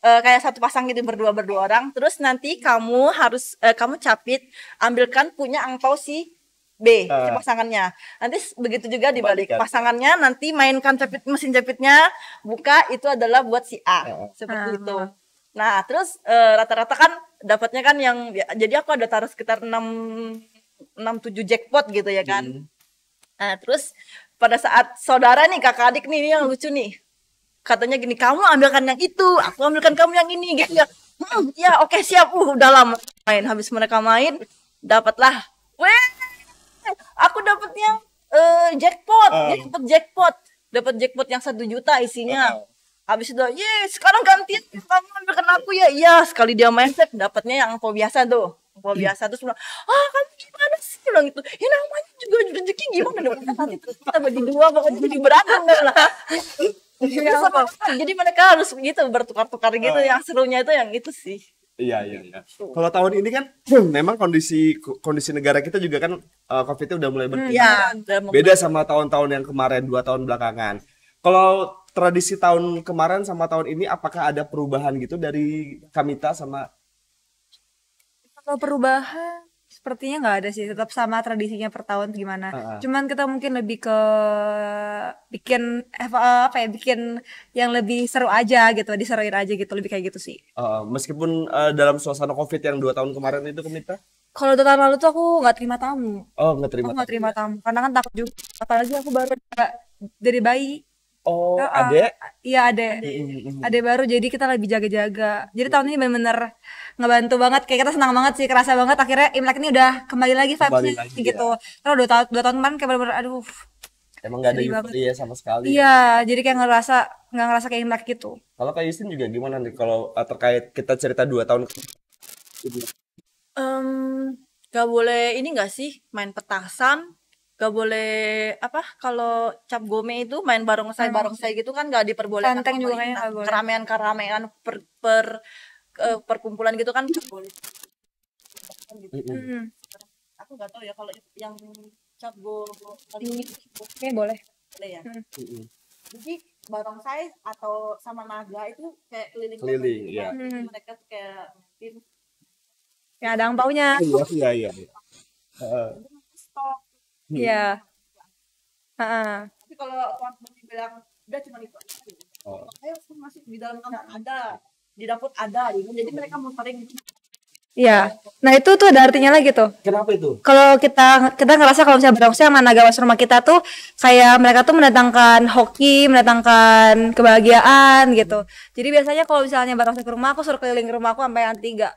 C: kayak satu pasang gitu, berdua orang. Terus nanti kamu harus kamu capit, ambilkan punya angpau si B, si pasangannya. Nanti begitu juga dibalik pasangannya, nanti mainkan mesin capitnya, buka, itu adalah buat si A, seperti itu. Nah, terus rata-rata kan dapatnya kan yang jadi aku ada taruh sekitar 6-7 jackpot gitu ya kan. Nah, terus pada saat saudara nih, kakak adik nih, yang lucu nih. Katanya gini, kamu ambilkan yang itu, aku ambilkan kamu yang ini gitu ya. Ya oke, siap. Udah lama main, habis mereka main dapatlah. Aku dapet yang jackpot. Dia dapat jackpot yang 1 juta isinya. Habis itu, sekarang gantian kamu ambilkan aku ya. Iya, sekali dia main set dapatnya yang angpau biasa tuh. Angpau biasa terus bilang, kamu gimana sih bilang itu? Ya namanya juga rezeki, gimana dong? Nanti terus kita bagi dua, pokoknya jadi berantem lah. Jadi mereka harus gitu bertukar-tukar gitu. Yang serunya itu yang itu sih.
B: Iya. Kalau tahun ini kan memang kondisi negara kita juga kan COVID-nya udah mulai berkurang. Beda sama tahun-tahun yang kemarin, 2 tahun belakangan. Kalau tradisi tahun kemarin sama tahun ini, apakah ada perubahan gitu dari Kamita sama?
D: Kalau perubahan sepertinya nggak ada sih, tetap sama tradisinya per tahun gimana. Cuman kita mungkin lebih ke bikin bikin yang lebih seru aja gitu, diseruin aja gitu, lebih kayak gitu sih.
B: Meskipun dalam suasana COVID yang 2 tahun kemarin itu, Kamita?
D: Kalau 2 tahun lalu tuh aku nggak terima tamu.
B: Nggak terima.
D: Aku nggak terima tamu karena kan takut juga. Apalagi aku baru dari bayi.
B: Adek?
D: Iya, adek baru, jadi kita lebih jaga-jaga. Jadi tahun ini bener-bener ngebantu banget, kayak kita senang banget sih, kerasa banget akhirnya Imlek ini udah kembali lagi vibes-nya gitu. Kalau 2 tahun kemarin kayak bener-bener aduh.
B: Emang gak ada euforia sama sekali.
D: Iya, jadi kayak nggak ngerasa kayak Imlek gitu.
B: Kalau Kak Yustin juga gimana nih kalau terkait kita cerita 2 tahun?
C: Gak boleh ini gak sih, main petasan. Gak boleh kalau cap gome itu main barongsai gitu kan gak diperbolehkan.
D: Tenteng juga kayaknya gak boleh.
C: Keramaian perkumpulan gitu kan gak boleh. Aku gak tahu ya kalau yang cap gome
D: oke, boleh
C: ya. Jadi barongsai atau sama naga itu kayak
B: keliling ya.
C: Mereka tuh kayak
D: ya ada angpaunya.
B: Iya.
C: Stok.
D: Iya.
C: Tapi kalau orang bilang udah cuma itu aja. Ayo masih di dalam kamar ada, di dapur ada, gitu. Jadi mereka mau saling.
D: Iya. Nah itu tuh ada artinya lagi tuh.
B: Kenapa itu?
D: Kalau kita ngerasa kalau misalnya barongsai sama naga masuk rumah kita tuh kayak mereka tuh mendatangkan hoki, mendatangkan kebahagiaan gitu. Jadi biasanya kalau misalnya barongsai ke rumah, aku suruh keliling rumah aku sampai yang 3.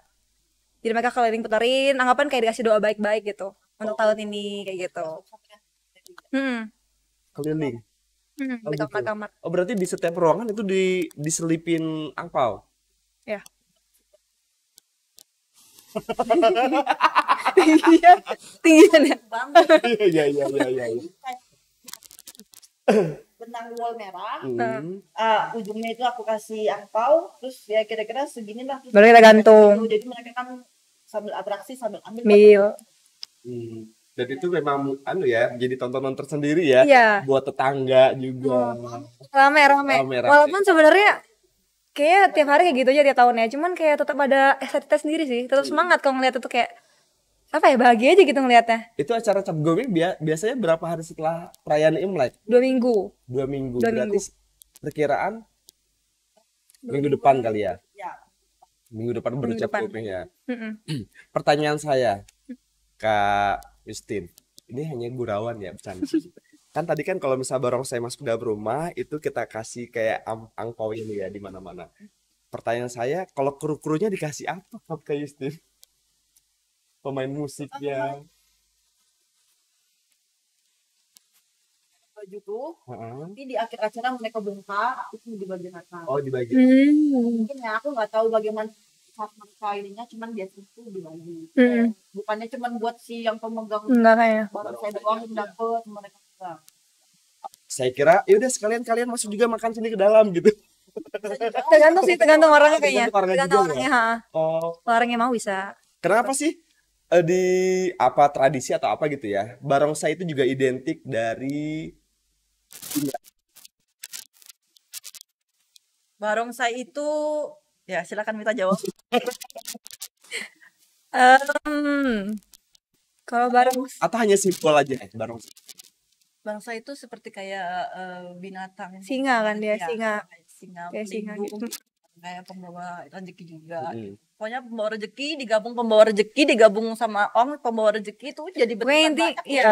D: Jadi mereka keliling puterin, anggapan kayak dikasih doa baik-baik gitu untuk tahun ini kayak gitu.
B: Keliling.
D: Di kamar-kamar.
B: Berarti di setiap ruangan itu diselipin angpau.
D: Ya. Tinggian ya.
B: Iya.
C: Benang wol merah, ujungnya itu aku kasih angpau, terus ya kira-kira segini lah.
D: Baru kita gantung.
C: Jadi mereka kan sambil atraksi sambil ambil.
B: Dan itu memang jadi tontonan tersendiri ya.
D: Iya.
B: Buat tetangga juga.
D: Rame. Walaupun sebenarnya kayak tiap hari kayak gitu aja tiap tahunnya, cuman kayak tetap ada estetika sendiri sih. Tetap semangat kalau ngeliat itu kayak bahagia aja gitu ngeliatnya.
B: Itu acara cap gome biasanya berapa hari setelah perayaan Imlek?
D: 2 minggu.
B: 2 minggu.
D: 2
B: Berarti
D: minggu.
B: perkiraan minggu depan kali ya.
C: Ya.
B: Minggu depan
D: Minggu
B: berucap
D: depan.
B: ya.
D: Mm-mm.
B: Pertanyaan saya, Kak Justin, ini hanya gurauan ya, bercanda. Kan tadi kan kalau misalnya barongsai masuk dalam rumah itu kita kasih kayak angpau ini ya di mana-mana. Pertanyaan saya, kalau kru-krunya dikasih apa Kak Justin? Pemain musiknya.
C: Baju tuh,
B: Heeh.
C: tapi di akhir acara mereka bongkar, itu di bagian atas.
B: Oh dibagi.
C: Mungkin ya aku nggak tahu bagaimana saat mereka ininya, cuman biasanya itu dibagi. Bukannya cuman buat si yang pemegang
D: Enggak kayaknya.
C: barongsai doang yang dapet, mereka enggak.
B: Saya kira ya udah sekalian kalian masuk juga makan sini ke dalam gitu.
D: Tergantung sih, tergantung orangnya kayaknya.
B: Tergantung orangnya
D: Tergantung
B: juga
D: orangnya,
B: ya?
D: ha.
B: Oh,
D: Orangnya mau bisa.
B: kenapa sih di apa tradisi atau apa gitu ya? Barongsai itu juga identik dari
C: Barongsai itu, ya silakan Mita jawab.
D: Kalau bareng
B: atau hanya simbol aja barongsai.
C: Barongsai itu seperti kayak binatang.
D: singa kan dia,
C: Ya,
D: singa.
C: kayak singa,
D: Kayak singa
C: pelindung,
D: gitu.
C: kayak pembawa rezeki juga.
B: Mm-mm.
C: Pokoknya pembawa rezeki digabung sama Om pembawa rezeki itu jadi
D: Pokoknya
C: bentukan
D: inti,
C: banyak.
D: iya.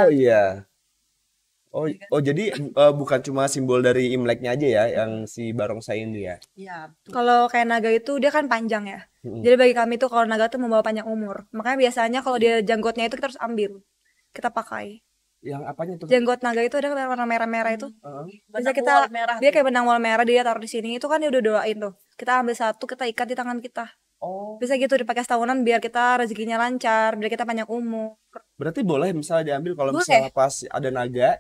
B: Oh iya. Oh jadi bukan cuma simbol dari Imleknya aja ya yang si barongsai ini ya.
C: Iya, betul.
D: Kalau kayak naga itu dia kan panjang ya.
B: Mm-mm.
D: Jadi bagi kami tuh kalau naga tuh membawa panjang umur. Makanya biasanya kalau dia janggotnya itu kita harus ambil. Kita pakai.
B: Yang apanya tuh?
D: Janggot naga itu ada warna merah-merah itu. Bisa
C: Benang
D: kita
C: wol merah
D: dia
C: tuh.
D: kayak benang wol merah dia taruh di sini. Itu kan dia udah doain tuh. Kita ambil satu, kita ikat di tangan kita.
B: Oh,
D: Bisa gitu dipakai setahunan biar kita rezekinya lancar, biar kita panjang umur.
B: berarti boleh misalnya diambil kalau
D: Boleh.
B: misalnya pas ada naga,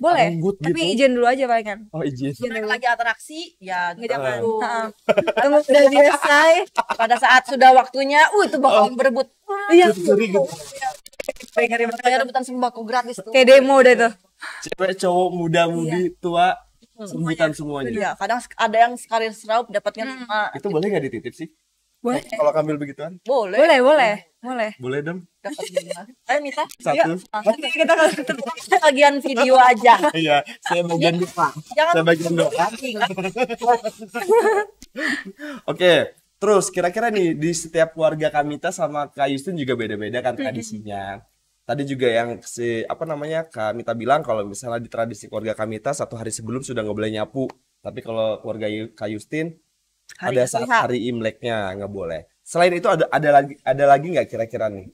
D: Boleh.
B: Anggut
D: Tapi
B: gitu.
D: izin dulu aja palingan.
B: Oh izin.
D: Izin
C: Mereka
D: dulu.
C: lagi atraksi, ya
D: Nggak jangan.
C: dulu.
D: Heeh. Tunggu udah selesai.
C: Pada saat sudah waktunya, itu bakalan berebut.
D: Iya.
B: Ngeri gitu.
C: Kayak rebutan sembako gratis tuh.
D: Kayak demo udah tuh.
B: Cewek, cowok, muda, mudi, tua, sebutan semuanya.
C: Iya, kadang ada yang sekali seraup dapatnya 5.
B: Itu boleh nggak dititip sih?
D: Boleh.
B: Kalau ambil begituan?
C: Boleh.
D: Boleh.
B: Boleh dong.
C: Dapat 5. Ayo Mita.
B: Satu.
D: Nanti kita
C: Bagian video aja.
B: Iya, saya bagian doa.
C: Jangan
B: Saya bagian doa. Oke, terus kira-kira nih di setiap keluarga Kamita sama Kak Justin juga beda-beda kan tradisinya. Tadi juga yang Kak Mita bilang kalau misalnya di tradisi keluarga Kamita 1 hari sebelum sudah nggak boleh nyapu. Tapi kalau keluarga Kak Justin ada saat hari Imleknya nggak boleh. Selain itu ada lagi nggak kira-kira nih?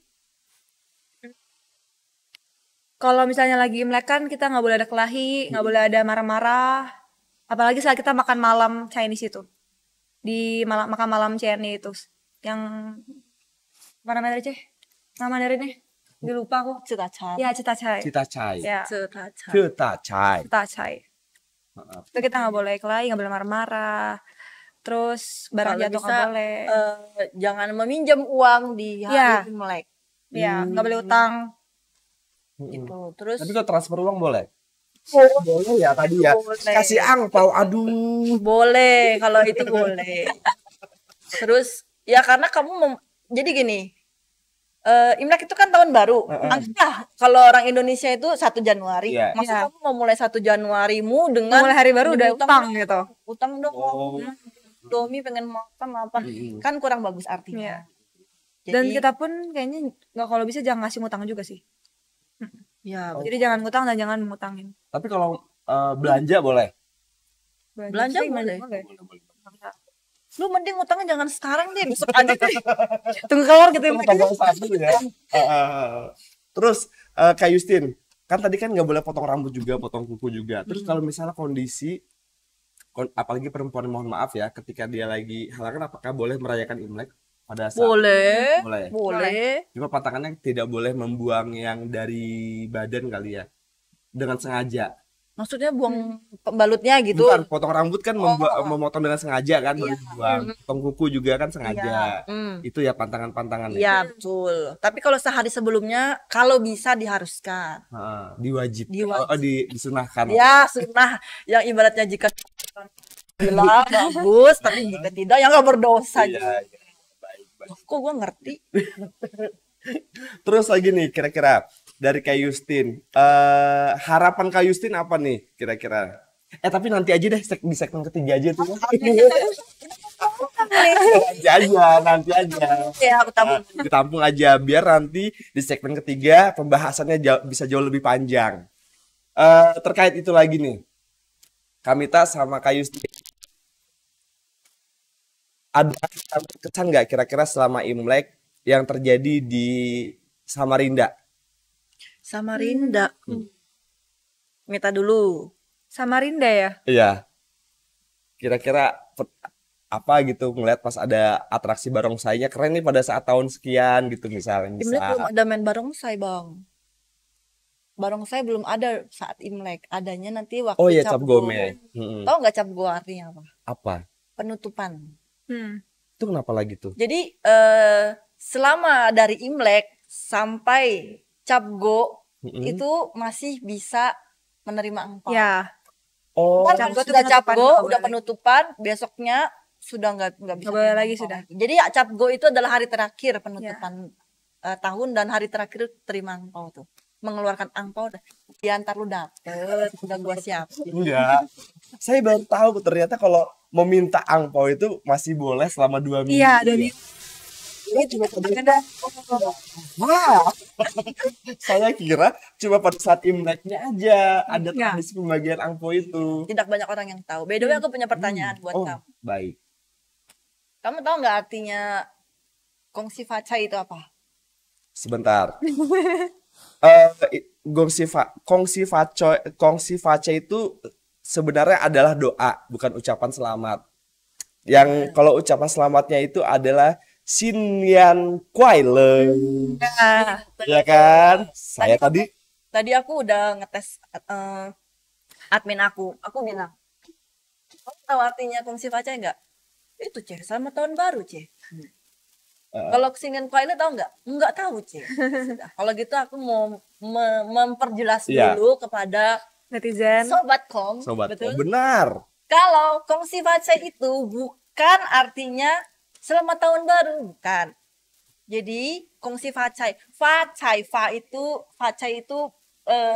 D: kalau misalnya lagi Imlek kan kita nggak boleh ada kelahi, nggak boleh ada marah-marah. Apalagi saat kita makan malam Chinese itu. Di makan malam Chinese itu. Yang apa namanya tadi, Ceh? Nama dari ini? Gue lupa aku.
C: Cita-cita.
D: Ya, cita-cai.
B: Cita-cai.
D: Ya,
C: Cita-cita.
B: Cita-cai.
D: cita-cai. Itu kita nggak boleh kelahi, nggak boleh marah-marah. Terus barang
C: Kalau
D: jatuh
C: bisa,
D: nggak boleh.
C: jangan meminjam uang di
D: Iya.
C: hari Imlek.
D: Ya, nggak boleh utang.
C: Gitu. Terus
B: Tapi kalau transfer uang boleh? Boleh ya tadi ya.
C: Boleh.
B: Kasih angpau, aduh.
C: boleh kalau itu boleh. Terus ya karena jadi gini. Imlek itu kan tahun baru. Anggaplah kalau orang Indonesia itu 1 Januari.
B: Iya.
C: Maksud
D: Iya.
C: kamu mau mulai 1 Januarimu dengan
D: Mulai hari baru udah
C: utang
D: utang gitu.
C: utang dong.
B: Oh.
C: Domi pengen makan apa? Kan kurang bagus artinya.
D: Dan
C: Jadi,
D: kita pun kayaknya nggak, kalau bisa jangan ngasih utang juga sih.
C: ya
D: Jadi jangan ngutang dan jangan ngutangin.
B: Tapi kalau belanja boleh?
C: Belanja
D: sih
C: boleh.
D: Boleh.
C: Lu mending utangnya jangan sekarang deh, besok aja deh.
D: Tunggu keluar gitu.
B: Tanggal 1 ya. Terus Kak Justin, kan tadi kan nggak boleh potong rambut juga, potong kuku juga. Terus kalau misalnya kondisi, apalagi perempuan mohon maaf ya, ketika dia lagi halangan, apakah boleh merayakan Imlek pada saat?
C: Boleh.
B: Boleh.
C: Boleh.
B: Cuma pantangannya tidak boleh membuang yang dari badan kali ya, dengan sengaja.
C: Maksudnya buang pembalutnya gitu.
B: Bukan, potong rambut kan memotong dengan sengaja kan, baru dibuang. Potong kuku juga kan sengaja. Itu ya pantangan-pantangan ya.
C: Iya, betul. Tapi kalau sehari sebelumnya kalau bisa diharuskan.
B: Diwajib.
C: Diwajib.
B: Disunahkan.
C: Ya, sunnah yang ibaratnya jika bilang bagus, tapi jika tidak ya nggak berdosa.
B: Iya, iya. Baik.
C: Kok gue ngerti?
B: Terus lagi nih kira-kira dari Kak Justin, harapan Kak Justin apa nih kira-kira Tapi nanti aja deh di segmen ketiga aja tuh. Nanti aja.
C: Ya, aku tampung.
B: Ditampung aja biar nanti di segmen ketiga pembahasannya bisa jauh lebih panjang. Terkait itu lagi nih, Kamita sama Kak Yusti, ada kesan nggak kira-kira selama Imlek yang terjadi di Samarinda?
C: Samarinda. Mita dulu.
D: Samarinda ya?
B: Iya. Kira-kira apa gitu ngeliat pas ada atraksi barongsainya keren nih pada saat tahun sekian gitu misalnya.
C: Imlek belum ada main barongsai, Bang. Barongsai belum ada saat Imlek. Adanya nanti waktu
B: Cap Gome.
C: Tahu nggak Cap Go artinya apa?
B: Apa?
C: Penutupan.
B: Itu kenapa lagi tuh?
C: Jadi selama dari Imlek sampai Cap Go itu masih bisa menerima angpau.
D: Ya.
C: Kan sudah Cap Go, udah penutupan, besoknya sudah nggak bisa
D: boleh lagi sudah.
C: Jadi Cap Go itu adalah hari terakhir penutupan tahun dan hari terakhir terima angpau tuh. Mengeluarkan angpau diantar lu dapet, udah gua siapin.
B: Enggak. Saya baru tahu ternyata kalau meminta angpau itu masih boleh selama 2 minggu.
D: Iya, 2 minggu.
B: Saya kira cuma pada saat Imleknya aja ada tradisi pembagian angpau itu.
C: Tidak banyak orang yang tahu. By the way, aku punya pertanyaan buat kamu.
B: Baik.
C: Kamu tahu nggak artinya kongsi facai itu apa?
B: Sebentar. Kongsi facai itu sebenarnya adalah doa, bukan ucapan selamat. Yang kalau ucapan selamatnya itu adalah Sinian Kuaile. Ya kan? Saya
C: Tadi aku udah ngetes admin aku. Aku bilang, kamu tahu artinya kongsi facai nggak? Itu sama tahun baru Kalau Sinian Kuaile tahu nggak? Nggak tahu Kalau gitu aku mau memperjelas dulu kepada
D: netizen.
C: Sobatkom.
B: Betul? Benar.
C: Kalau kongsi facai itu bukan artinya selamat tahun baru, bukan. Jadi kongsi facai, facai itu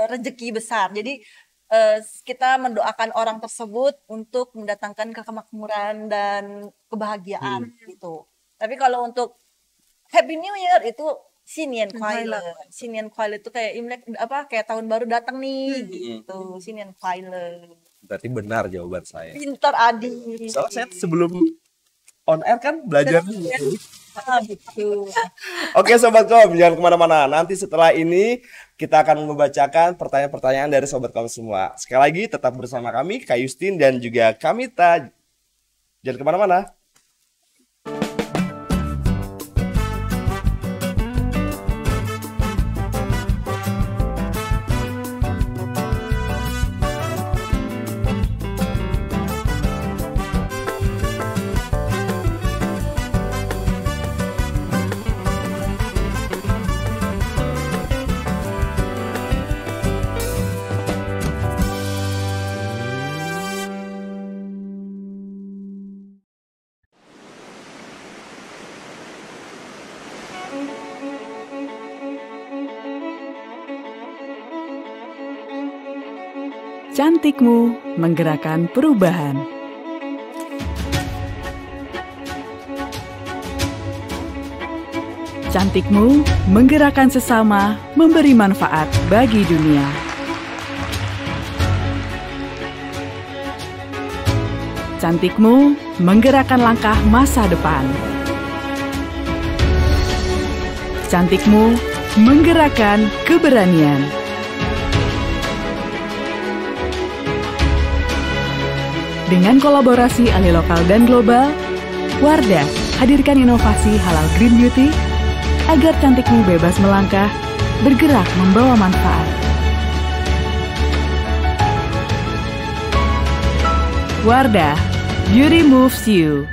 C: rezeki besar. Jadi kita mendoakan orang tersebut untuk mendatangkan kemakmuran dan kebahagiaan gitu. Tapi kalau untuk Happy New Year itu Sinian Kuaile. Sinian Kuaile itu kayak Imlek kayak tahun baru datang nih gitu. Sinian Kuaile.
B: Berarti benar jawaban saya.
C: Pintar Adi.
B: Soalnya saya sebelum on air kan belajar dulu.
C: Gitu.
B: Oke Sobatkom, jangan kemana-mana. Nanti setelah ini kita akan membacakan pertanyaan-pertanyaan dari Sobatkom semua. Sekali lagi tetap bersama kami, Kak Yustin dan juga Kamita. Jangan kemana-mana.
H: Cantikmu menggerakkan perubahan. Cantikmu menggerakkan sesama, memberi manfaat bagi dunia. Cantikmu menggerakkan langkah masa depan. Cantikmu menggerakkan keberanian. Dengan kolaborasi ahli lokal dan global, Wardah hadirkan inovasi halal green beauty agar cantikmu bebas melangkah, bergerak membawa manfaat. Wardah, beauty moves you.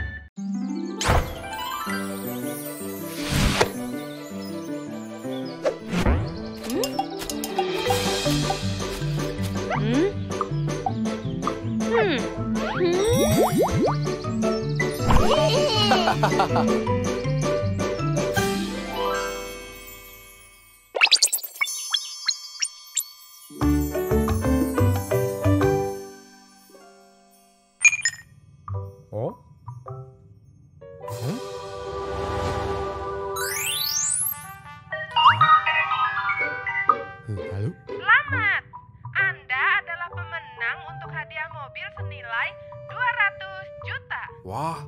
I: Wah,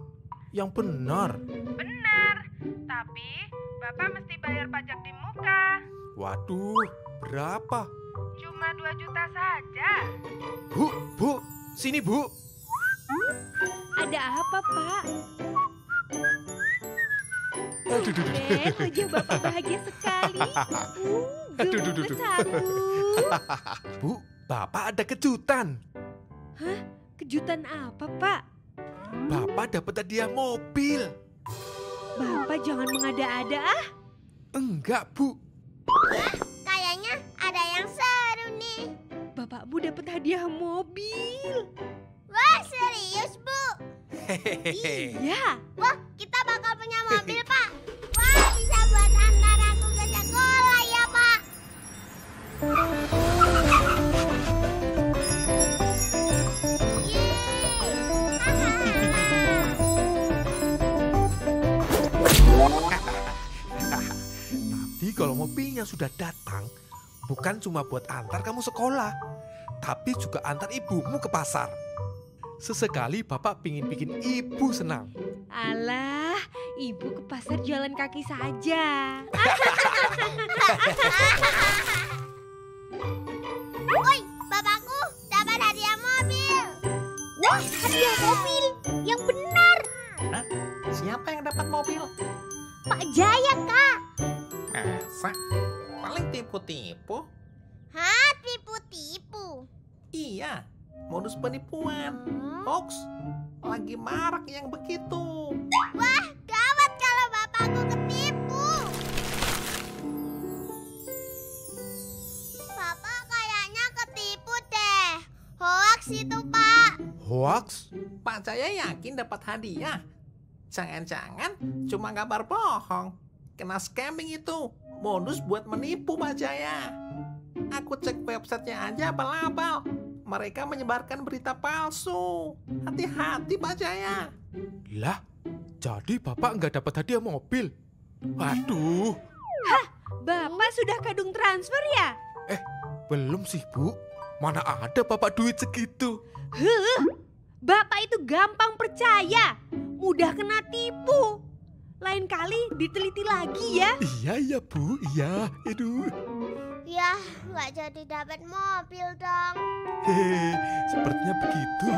I: yang benar.
A: Benar, tapi Bapak mesti bayar pajak di muka.
I: Waduh, berapa?
A: Cuma 2 juta saja.
I: Bu, sini Bu.
J: Ada apa, Pak?
I: Aduh,
J: Wajah Bapak bahagia sekali. Gemes aku.
I: Bu, Bapak ada kejutan.
J: Hah? Kejutan apa, Pak?
I: Bapak dapat hadiah mobil.
J: Bapak jangan mengada-ada ah.
I: Enggak, Bu.
E: Kayaknya ada yang seru nih.
J: Bapakmu dapat hadiah mobil.
E: Wah, serius, Bu?
J: Iya.
E: Wah, kita bakal punya mobil, Pak. Wah, bisa buat antar aku ke sekolah ya, Pak.
I: Tapi kalau mobilnya sudah datang, bukan cuma buat antar kamu sekolah, tapi juga antar ibumu ke pasar. Sesekali Bapak pingin bikin ibu senang.
J: Alah, ibu ke pasar jalan kaki saja.
E: Woi, bapakku dapat hadiah mobil. Wah, hadiah mobil yang benar.
K: Hah? Siapa yang dapat mobil?
E: Pak Jaya, Kak.
K: Masa? Paling tipu-tipu.
E: Hah, tipu-tipu?
K: Iya, modus penipuan. Hoax. Lagi marak yang begitu.
E: Wah, gawat kalau bapakku ketipu. Bapak kayaknya ketipu deh. Hoax itu, Pak.
I: Hoax?
K: Pak Jaya yakin dapat hadiah. Jangan-jangan cuma kabar bohong. Kena scamming itu. Modus buat menipu Pak Jaya. Aku cek websitenya aja abal-abal. Mereka menyebarkan berita palsu. Hati-hati Pak Jaya.
I: Lah, jadi Bapak nggak dapat hadiah mobil? Waduh.
J: Hah? Bapak sudah kadung transfer ya?
I: Belum sih, Bu. Mana ada Bapak duit segitu?
J: Bapak itu gampang percaya. Mudah kena tipu. Lain kali diteliti lagi ya.
I: Iya, Bu. Iya. Aduh.
E: Ya, nggak jadi dapat mobil dong.
I: Hehe, sepertinya begitu.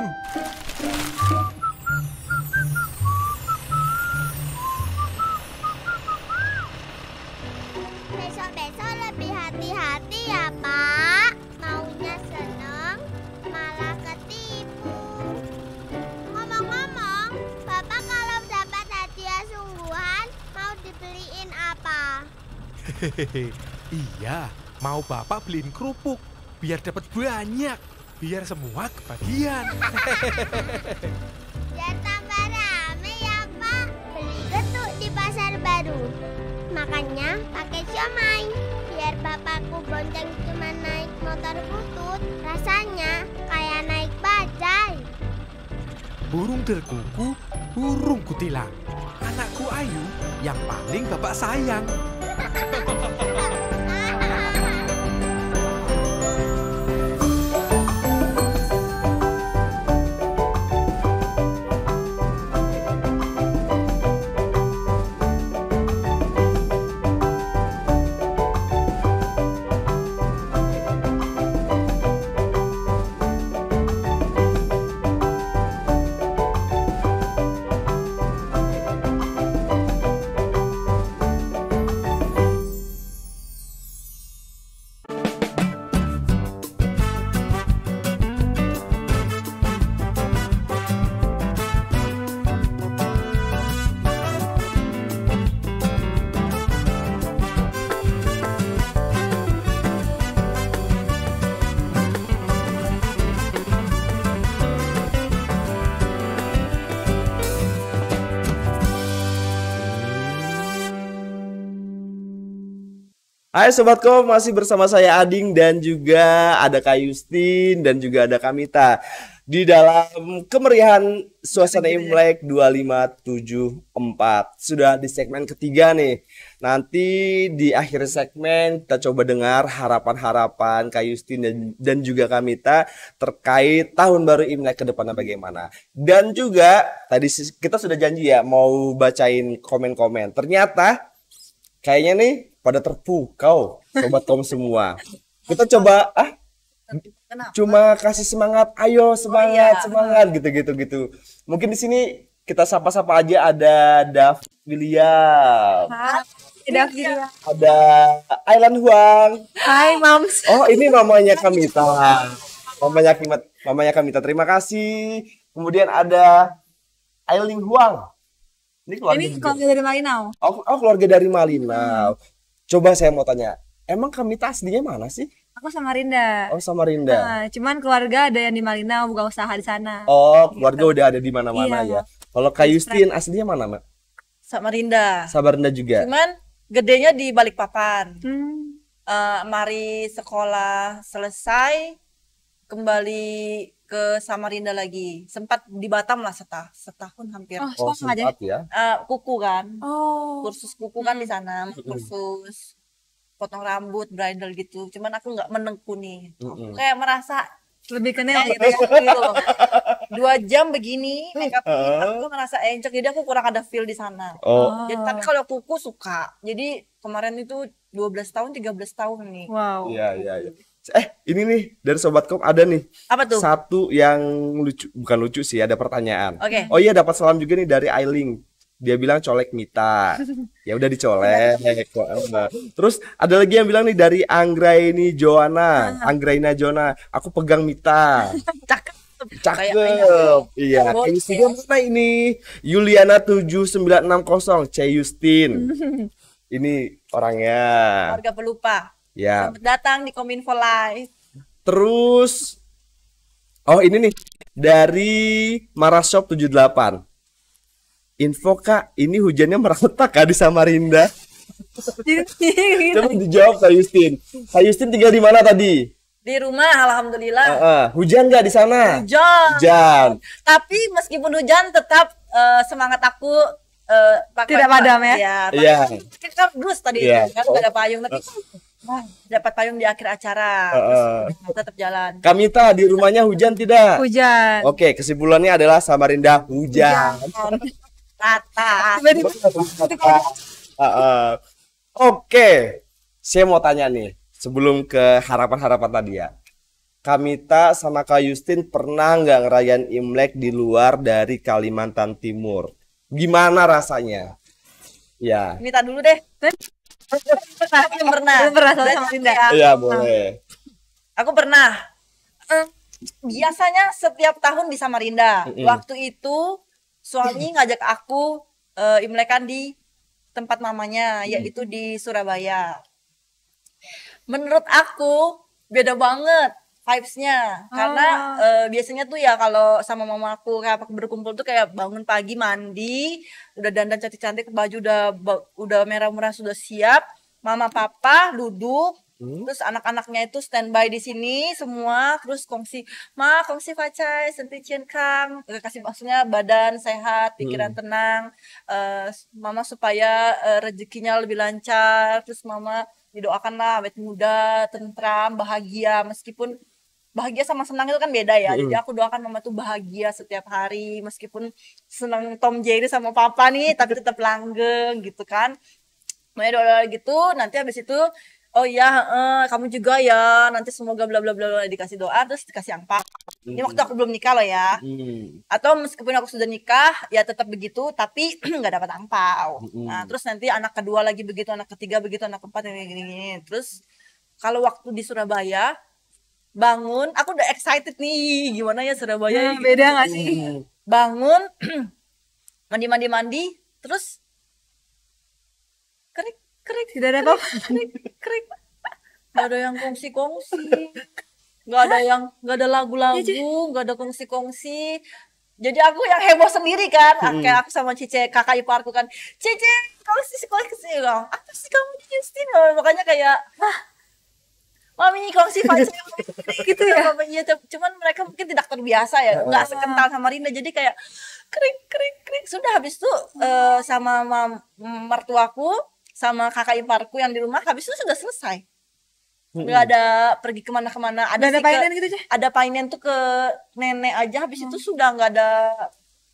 E: Besok-besok lebih hati-hati ya, Pak. Maunya seneng, malah ketipu. Ngomong-ngomong, Bapak kalau dapat hadiah sungguhan, mau dibeliin apa?
I: Hehehe, iya. Mau Bapak beliin kerupuk biar dapat banyak, biar semua kebagian.
E: Biar tambah rame ya, Pak. Beli getuk di pasar baru. Makanya pakai siomay. Biar bapakku bonceng cuma naik motor butut, rasanya kayak naik bajai.
I: Burung derkuku, burung kutilang. Anakku Ayu yang paling Bapak sayang.
B: Hai Sobatkom, masih bersama saya Ading dan juga ada Kak Yustin dan juga ada Kamita di dalam kemeriahan suasana Imlek 2574. Sudah di segmen ketiga nih. Nanti di akhir segmen kita coba dengar harapan-harapan Kak Yustin dan juga Kamita terkait tahun baru Imlek ke depannya bagaimana. Dan juga tadi kita sudah janji ya mau bacain komen-komen. Ternyata kayaknya nih pada terpukau Sobatkom semua. Kita coba cuma kasih semangat, ayo semangat, semangat gitu. Mungkin di sini kita sapa-sapa aja, ada Dav William. Ada Ailan Huang.
D: Hai Mams.
B: Oh, ini mamanya Kamita. Mamanya Kamita. Terima kasih. Kemudian ada Ailing Huang. Ini
D: keluarga dari Malinau.
B: Oh, keluarga dari Malinau. Coba saya mau tanya, emang Kamita aslinya mana sih?
D: Aku Samarinda.
B: Oh, Samarinda.
D: Cuman keluarga ada yang di Malinau, buka usaha di sana.
B: Oh, keluarga udah ada di mana-mana ya. Kalau Kak Yustin aslinya mana, Mbak?
C: Samarinda.
B: Samarinda juga.
C: Cuman gedenya di Balikpapan. Mari sekolah selesai, kembali ke Samarinda lagi. Sempat di Batam lah setahun hampir.
B: Oh, sempat ya.
C: Kuku kan. Kursus kuku kan di sana, kursus potong rambut, bridal gitu. Cuman aku nggak menekuni. Kayak merasa
D: lebih kenal
C: gitu ya. 2 jam begini makeup aku ngerasa encok, jadi aku kurang ada feel di sana. Jadi, tapi kalau kuku suka. Jadi kemarin itu 12 tahun, 13 tahun nih.
D: Wow.
B: Iya. Ini nih dari Sobatkom ada nih.
C: Apa tuh?
B: Satu yang lucu, bukan lucu sih, ada pertanyaan.
C: Oke.
B: Oh iya, dapat salam juga nih dari Ailing. Dia bilang colek Mita. Ya udah dicolek. Terus ada lagi yang bilang nih dari Anggraini Joana. Aku pegang Mita. Cakep. Iya. Yustin mana ini? Yuliana 7960 C Yustin. Ini orangnya.
C: Warga pelupa.
B: Ya.
C: Selamat datang di Kominfo Live.
B: Terus ini nih dari Marashop 78. Info Kak, ini hujannya merontak Kak di Samarinda. Coba dijawab Kak Yustin. Kak Yustin tinggal di mana tadi?
C: Di rumah, alhamdulillah.
B: Hujan nggak di sana?
C: Hujan. Tapi meskipun hujan, tetap semangat aku pakai
D: tidak padam ya?
C: Iya. Kita kardus tadi itu kan nggak ada payung, tapi dapat payung di akhir acara. Tetap jalan.
B: Kamita di rumahnya hujan tidak?
D: Hujan.
B: Oke, kesimpulannya adalah Samarinda hujan.
C: Rata.
B: Oke, saya mau tanya nih sebelum ke harapan-harapan tadi ya. Kamita sama Kak Yustin pernah nggak ngerayain Imlek di luar dari Kalimantan Timur? Gimana rasanya? Ya.
C: Minta dulu deh. Pernah
D: sama Linda.
B: Iya boleh.
C: Aku pernah. Biasanya setiap tahun di Samarinda. Waktu itu suami ngajak aku Imlekan di tempat mamanya, yaitu di Surabaya. Menurut aku beda banget vibes-nya, karena biasanya tuh ya kalau sama mama aku kayak berkumpul tuh kayak bangun pagi mandi, udah dandan cantik-cantik, baju udah merah-merah sudah siap, mama papa duduk, terus anak-anaknya itu standby di sini semua, terus kongsi facai, sentician kang, kasih maksudnya badan sehat, pikiran tenang, mama supaya rezekinya lebih lancar, terus mama didoakanlah awet muda, tentram, bahagia, meskipun bahagia sama senang itu kan beda ya. Jadi aku doakan mama tuh bahagia setiap hari, meskipun senang Tom Jerry sama papa nih, tapi tetap langgeng gitu kan. Makanya doa gitu, nanti habis itu oh ya, kamu juga ya, nanti semoga bla bla bla, dikasih doa, terus dikasih angpau. Ini waktu aku belum nikah loh ya. Atau meskipun aku sudah nikah, ya tetap begitu, tapi nggak dapat angpau. Nah, terus nanti anak kedua lagi begitu, anak ketiga begitu, anak keempat gini. Terus kalau waktu di Surabaya bangun, aku udah excited nih, gimana ya Surabaya?
D: Beda nggak sih?
C: Bangun, mandi, terus kerik,
D: tidak ada apa?
C: Kerik. Gak ada yang kongsi, gak ada lagu-lagu, gak ada kongsi. Jadi aku yang heboh sendiri kan, kayak aku sama Cice, kakak iparku kan, Cice, kamu sih sekolah ke sini, apa sih kamu di Justin? Makanya kayak, Mami kongsi file saya gitu ya. Mamanya, cuman mereka mungkin tidak terbiasa ya, nggak sekental sama Rinda, jadi kayak krik krik krik. Sudah habis itu sama mertuaku, sama kakak iparku yang di rumah, habis itu sudah selesai. Nggak ada pergi kemana-kemana. Ada
D: painan gitu aja?
C: Ada painan tuh ke nenek aja, habis itu sudah nggak ada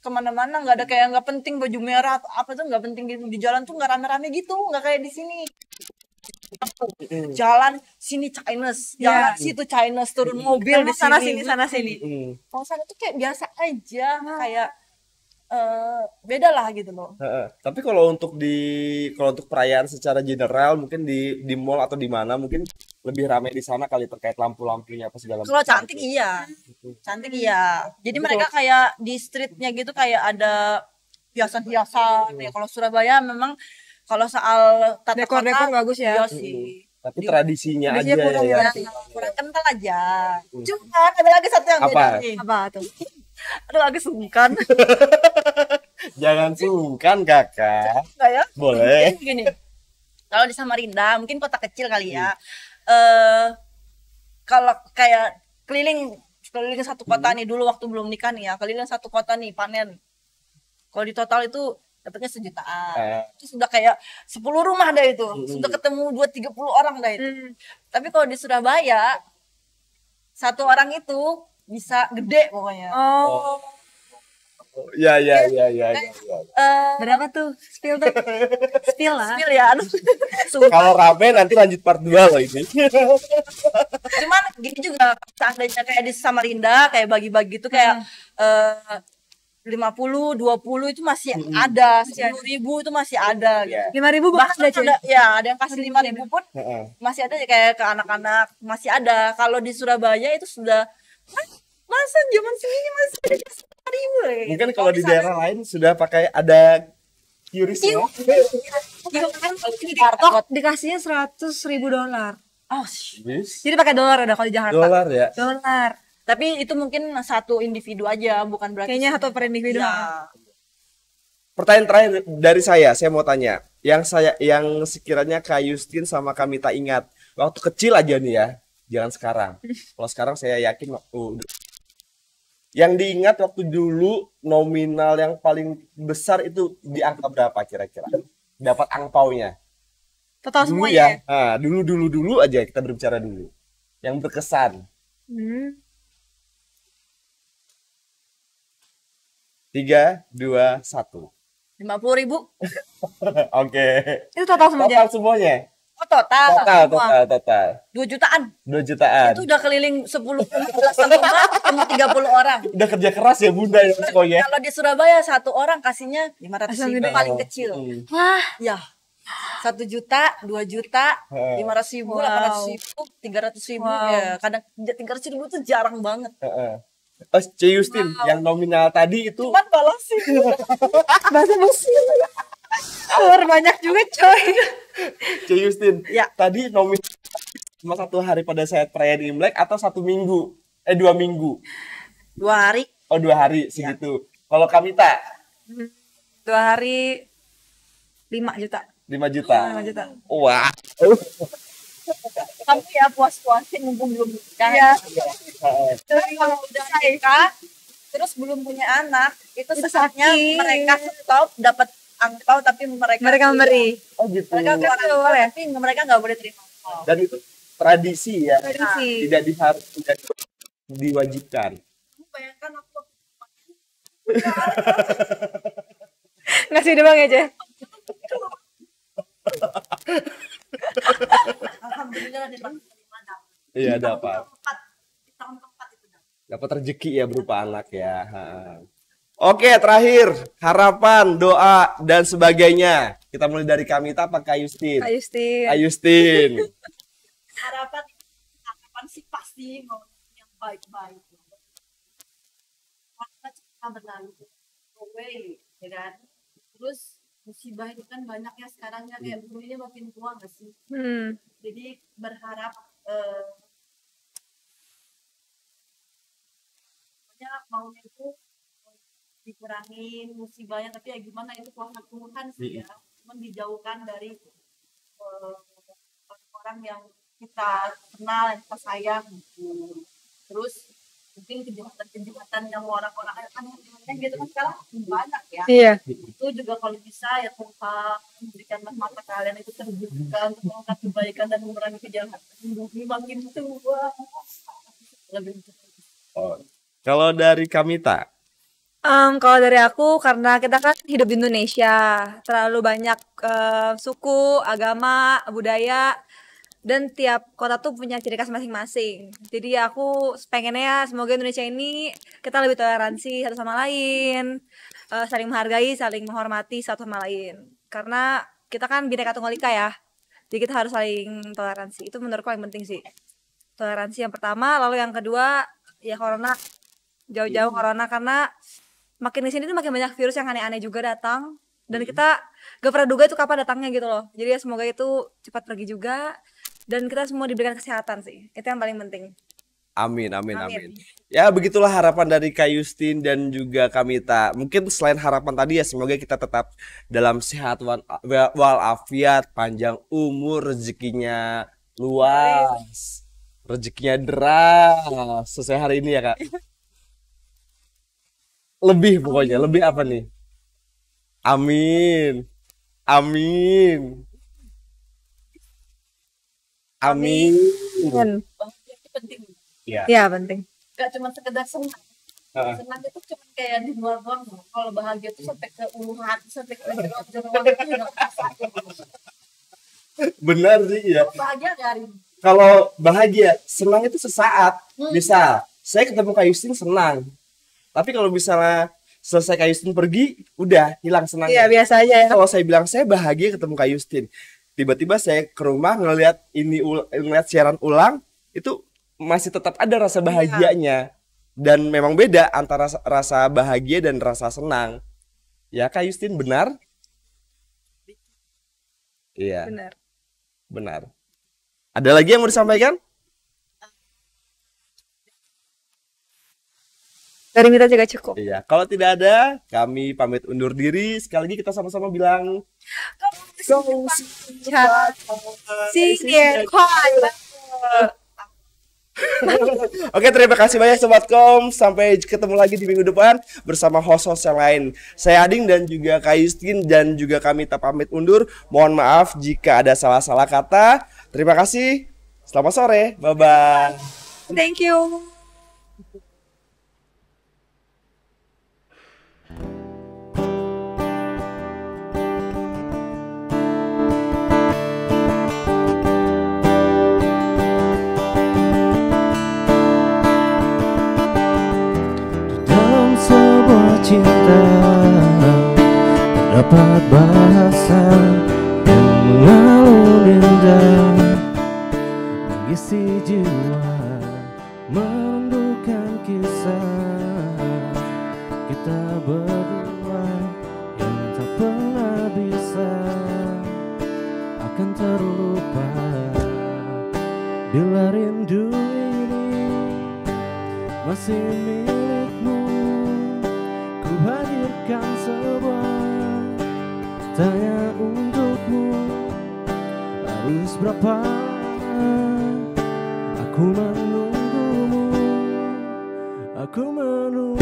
C: kemana-mana, nggak ada kayak nggak penting baju merah atau apa tuh nggak penting gitu. Di jalan tuh nggak rame-rame gitu, nggak kayak di sini. Jalan sini Chinese, jalan situ Chinese, turun mobil di sini, sana sini. Kalau sana tuh kayak biasa aja, kayak beda lah gitu loh.
B: Tapi kalau untuk perayaan secara general mungkin di mall atau di mana mungkin lebih ramai di sana kali terkait lampu-lampunya apa segala macam.
C: Kalau cantik iya. Cantik iya. Jadi mereka kayak di streetnya gitu kayak ada hiasan-hiasan. Ya kalau Surabaya memang kalau soal tata
D: dekor bagus ya.
C: Iya sih.
B: Tapi tradisinya aja
C: kurang kental aja. Cuma ada lagi satu yang beda nih.
D: Apa tuh?
C: Aduh agak sungkan.
B: Jangan sungkan kakak.
C: Enggak ya?
B: Boleh.
C: Gini. Kalau di Samarinda mungkin kota kecil kali ya. Kalau kayak keliling satu kota nih dulu waktu belum nikah nih ya, keliling satu kota nih panen. Kalau di total itu dapatnya 1 jutaan. Terus sudah kayak 10 rumah dah itu. Sudah ketemu 2-30 orang dah itu. Tapi kalau di Surabaya satu orang itu bisa gede pokoknya.
B: Ya.
D: Berapa tuh? Spill tuh. Spill lah.
C: Spill ya. Aduh.
B: Kalau rame nanti lanjut part 2 loh ini.
C: Cuman gini juga seandainya kayak di Samarinda kayak bagi-bagi itu kayak 50, 20 itu masih ada, 10.000 itu masih ada gitu.
D: 5.000 bahkan
C: ada yang kasih 5.000 pun masih ada kayak ke anak-anak, masih ada. Kalau di Surabaya itu sudah masa zaman segini masih ada 5.000
B: Mungkin kalau di daerah lain sudah pakai ada QRIS-nya.
D: Dikasihnya $100.000.
C: Oh,
D: jadi pakai dolar udah kalau di Jakarta.
B: Dolar ya.
D: Dolar.
C: Tapi itu mungkin satu individu aja, bukan berarti.
D: Kayaknya satu per individu.
C: Ya.
B: Pertanyaan terakhir dari saya mau tanya. Yang sekiranya Kak Justin sama Kamita ingat waktu kecil aja nih ya, jangan sekarang. Kalau sekarang saya yakin yang diingat waktu dulu nominal yang paling besar itu di angka berapa kira-kira? Dapat angpaunya.
D: Total
B: dulu
D: semuanya.
B: Ya. Nah, dulu aja kita berbicara dulu. Yang berkesan. 3, 2, 1.
C: 50.000.
B: Oke.
D: Itu total semuanya.
B: Total semuanya.
C: Oh, total.
B: 2
C: jutaan.
B: 2 jutaan.
C: Itu udah keliling 10 rumah ketemu 30 orang.
B: Udah kerja keras ya Bunda ya pokoknya.
C: Kalau di Surabaya satu orang kasihnya 500.000 paling kecil.
D: Wah.
C: Ya. 1 juta, 2 juta, 500.000, 800.000, 300.000 ya. Kadang 300.000 itu jarang banget.
B: C. Justin yang nominal tadi itu
C: cuman balasin.
D: Bahasa basi. Banyak juga coy.
B: C. Justin, tadi nominal cuma 1 hari pada saat perayaan Imlek atau 1 minggu? 2 minggu?
C: 2 hari.
B: Oh 2 hari segitu. Kalau Kamita?
D: 2 hari 5 juta.
B: 5 juta.
D: 5 juta.
B: Wah.
C: Tapi ya puas-puasin mumpung belum nikah. Iya. Terus kalau udah nikah, terus belum punya anak, itu saatnya mereka stop dapat angpau tapi mereka
D: memberi.
B: Oh gitu.
C: Mereka keluar tapi mereka nggak boleh terima.
B: Dan itu tradisi ya.
D: Tradisi.
B: Tidak diwajibkan.
C: Bayangkan aku
D: ngasih doang aja.
C: Alhamdulillah di tahun kelima
B: Iya dapat. Dapat rezeki ya berupa anak ya. Oke terakhir harapan, doa dan sebagainya. Kita mulai dari Kamita apa Kak Justin?
D: Kak Justin.
B: Kak Justin.
C: harapan sih pasti mau yang baik-baik. Karena kita berlalu away, ya kan? Terus musibah itu kan banyak ya sekarang ya, kayak burunya makin tua nggak sih? Jadi berharap pokoknya maunya itu dikurangin musibahnya, tapi ya gimana, itu kuasa Tuhan sih ya. Cuman dijauhkan dari orang-orang yang kita kenal, yang kita sayang gitu. Terus mungkin kejahatan-kejahatan yang orang-orang kan gitu kan sekarang banyak ya.
D: Iya.
C: Itu juga kalau bisa ya Tuhan memberikanlah mata kalian itu terbuka untuk mengangkat kebaikan dan mengurangi kejahatan. Makin tua lebih.
B: Kalau dari Kamita?
D: Kalau dari aku, karena kita kan hidup di Indonesia, terlalu banyak suku, agama, budaya, dan tiap kota tuh punya ciri khas masing-masing. Jadi aku pengennya semoga Indonesia ini kita lebih toleransi satu sama lain, saling menghargai, saling menghormati satu sama lain. Karena kita kan Bhinneka Tunggal Ika ya, jadi kita harus saling toleransi. Itu menurutku yang penting sih. Toleransi yang pertama, lalu yang kedua ya corona, jauh-jauh corona, karena makin di sini tuh makin banyak virus yang aneh-aneh juga datang, dan kita gak pernah duga itu kapan datangnya gitu loh. Jadi ya semoga itu cepat pergi juga, dan kita semua diberikan kesehatan sih, itu yang paling penting.
B: Amin. Ya begitulah harapan dari Kak Justin dan juga Kamita. Mungkin selain harapan tadi ya, semoga kita tetap dalam sehat walafiat, panjang umur, rezekinya luas, rezekinya deras sesuai hari ini ya Kak. Lebih pokoknya, lebih apa nih? Amin.
C: Bahagia itu penting.
D: Iya penting.
C: Gak cuma sekedar senang. Senang itu cuma kayak di luar doang. Kalau bahagia itu sampai ke ulu hati, sampai ke jerawat itu nggak terasa.
B: Benar sih ya.
C: Bahagia dari.
B: Kalau bahagia, senang itu sesaat. Misal, saya ketemu Kak Justin senang. Tapi kalau misalnya selesai Kak Justin pergi, udah hilang senangnya.
D: Iya biasa aja ya.
B: Kalau saya bilang saya bahagia ketemu Kak Justin, tiba-tiba saya ke rumah ngelihat siaran ulang, itu masih tetap ada rasa bahagianya. Dan memang beda antara rasa bahagia dan rasa senang. Ya Kak Justin benar? Iya. Benar. Ada lagi yang mau disampaikan?
D: Dari kita juga cukup.
B: Iya, kalau tidak ada, kami pamit undur diri. Sekali lagi kita sama-sama bilang Oke, terima kasih banyak Sobat Kom. Sampai ketemu lagi di minggu depan bersama host-host yang lain. Saya Ading dan juga Kak Justin dan juga kami pamit undur. Mohon maaf jika ada salah-salah kata. Terima kasih. Selamat sore. Bye-bye.
D: Thank you.
L: Cinta terdapat bahasa yang mengalun indah, mengisi jiwa, menundukkan kisah kita berdua yang tak pernah bisa akan terlupa bila rindu ini masih milikmu. Ku hadirkan sebuah tanya untukmu. Harus berapa aku menunggumu, aku menunggumu.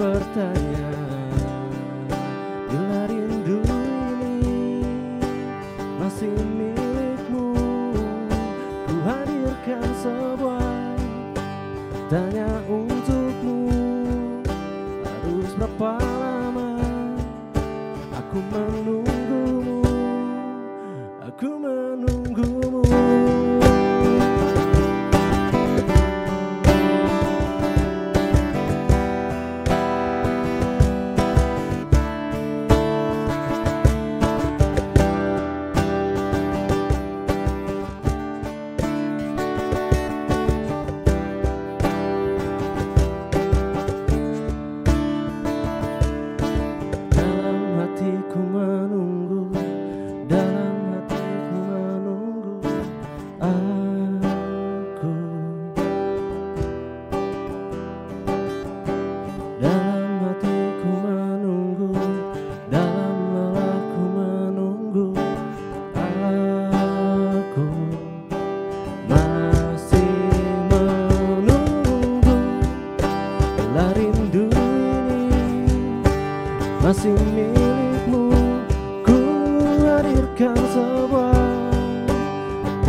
L: Bertanya, bila rindu ini masih milikmu, ku hadirkan sebuah tanya untukmu. Harus berapa lama aku menunggumu, aku menunggumu.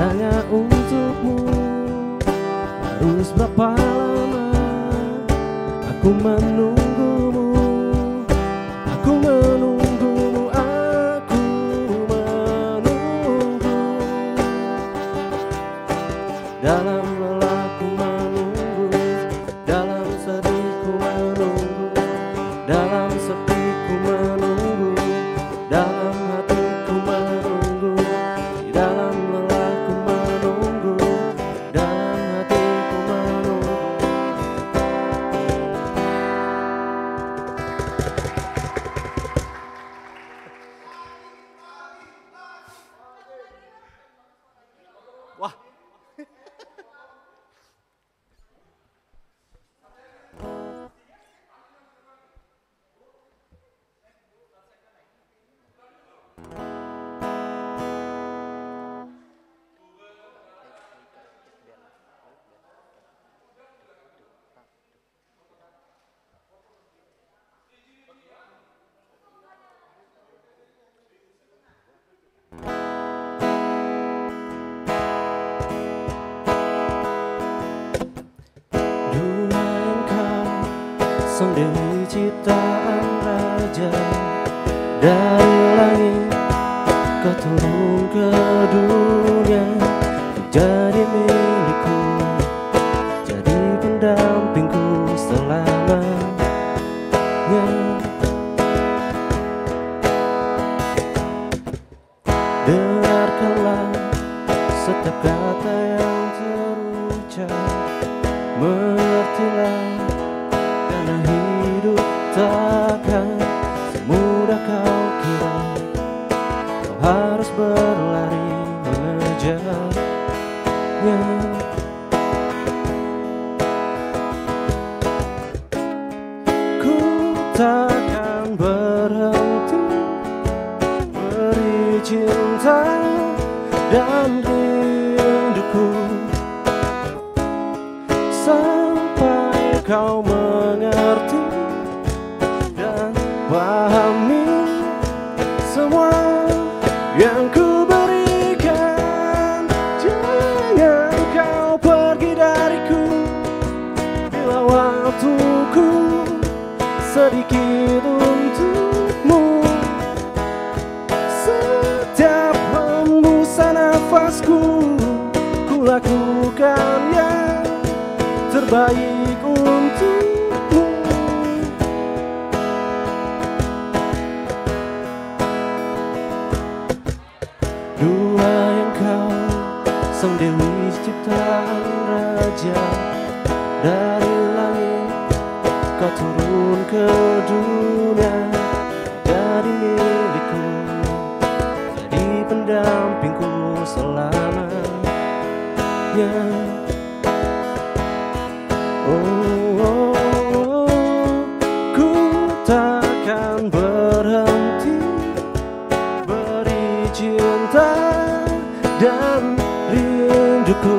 L: tanya untukmu, harus berapa lama aku menunggumu, aku menunggumu, aku menunggu. Dalam lelahku menunggu, dalam sedihku menunggu, dalam sepiku menunggu, dalam hatiku menunggu, di dalam lelahku menunggu, dalam hatiku menunggu.
B: Wah.
L: Dua engkau, sang dewi ciptaan raja, dari langit kau turun ke dunia, jadi milikku, jadi pendampingku selamanya. Dengarkanlah setiap kata yang terucap, mengertilah, karena hidup takkan semudah kau kira. Kau harus berlari mengejarnya. Ku takkan berhenti beri cinta dan rinduku sampai kau mengerti dan pahami semua yang ku berikan. Jangan kau pergi dariku bila waktuku sedikit untukmu. Setiap hembusan nafasku, ku lakukan yang terbaik untukmu. Dua engkau, sang dewi ciptaan raja, dari langit kau turun ke dunia, jadi milikku, jadi pendampingku selamanya. Ku takkan berhenti beri cinta dan rinduku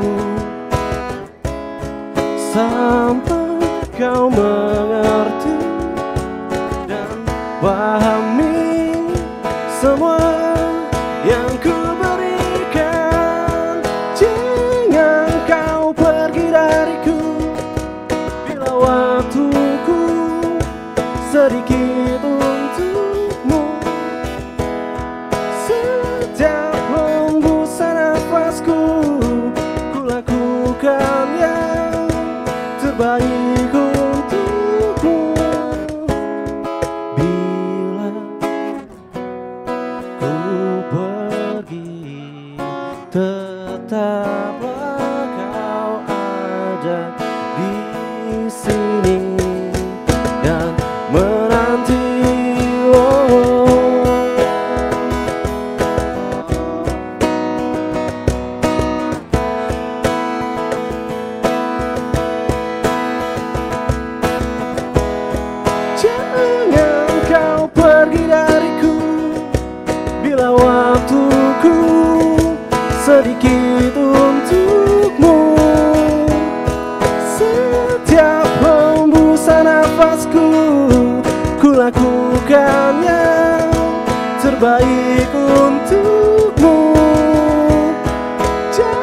L: sampai kau mengerti dan pahami semua yang ku berikan. Jangan kau pergi dariku bila waktuku sedikit untukmu. Setiap hembusan nafasku, ku lakukan yang terbaik untukmu. Bila ku pergi, tetaplah kau ada di sini dan menanti. Jangan kau pergi dariku bila waktuku sedikit untukmu. Setiap hembusan nafasku, ku lakukan yang terbaik untukmu. Jangan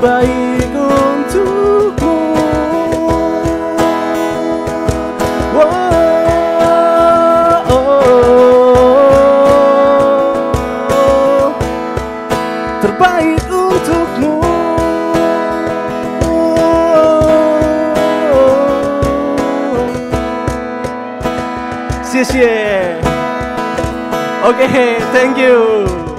L: terbaik untukmu. Terbaik untukmu. Oke, thank you.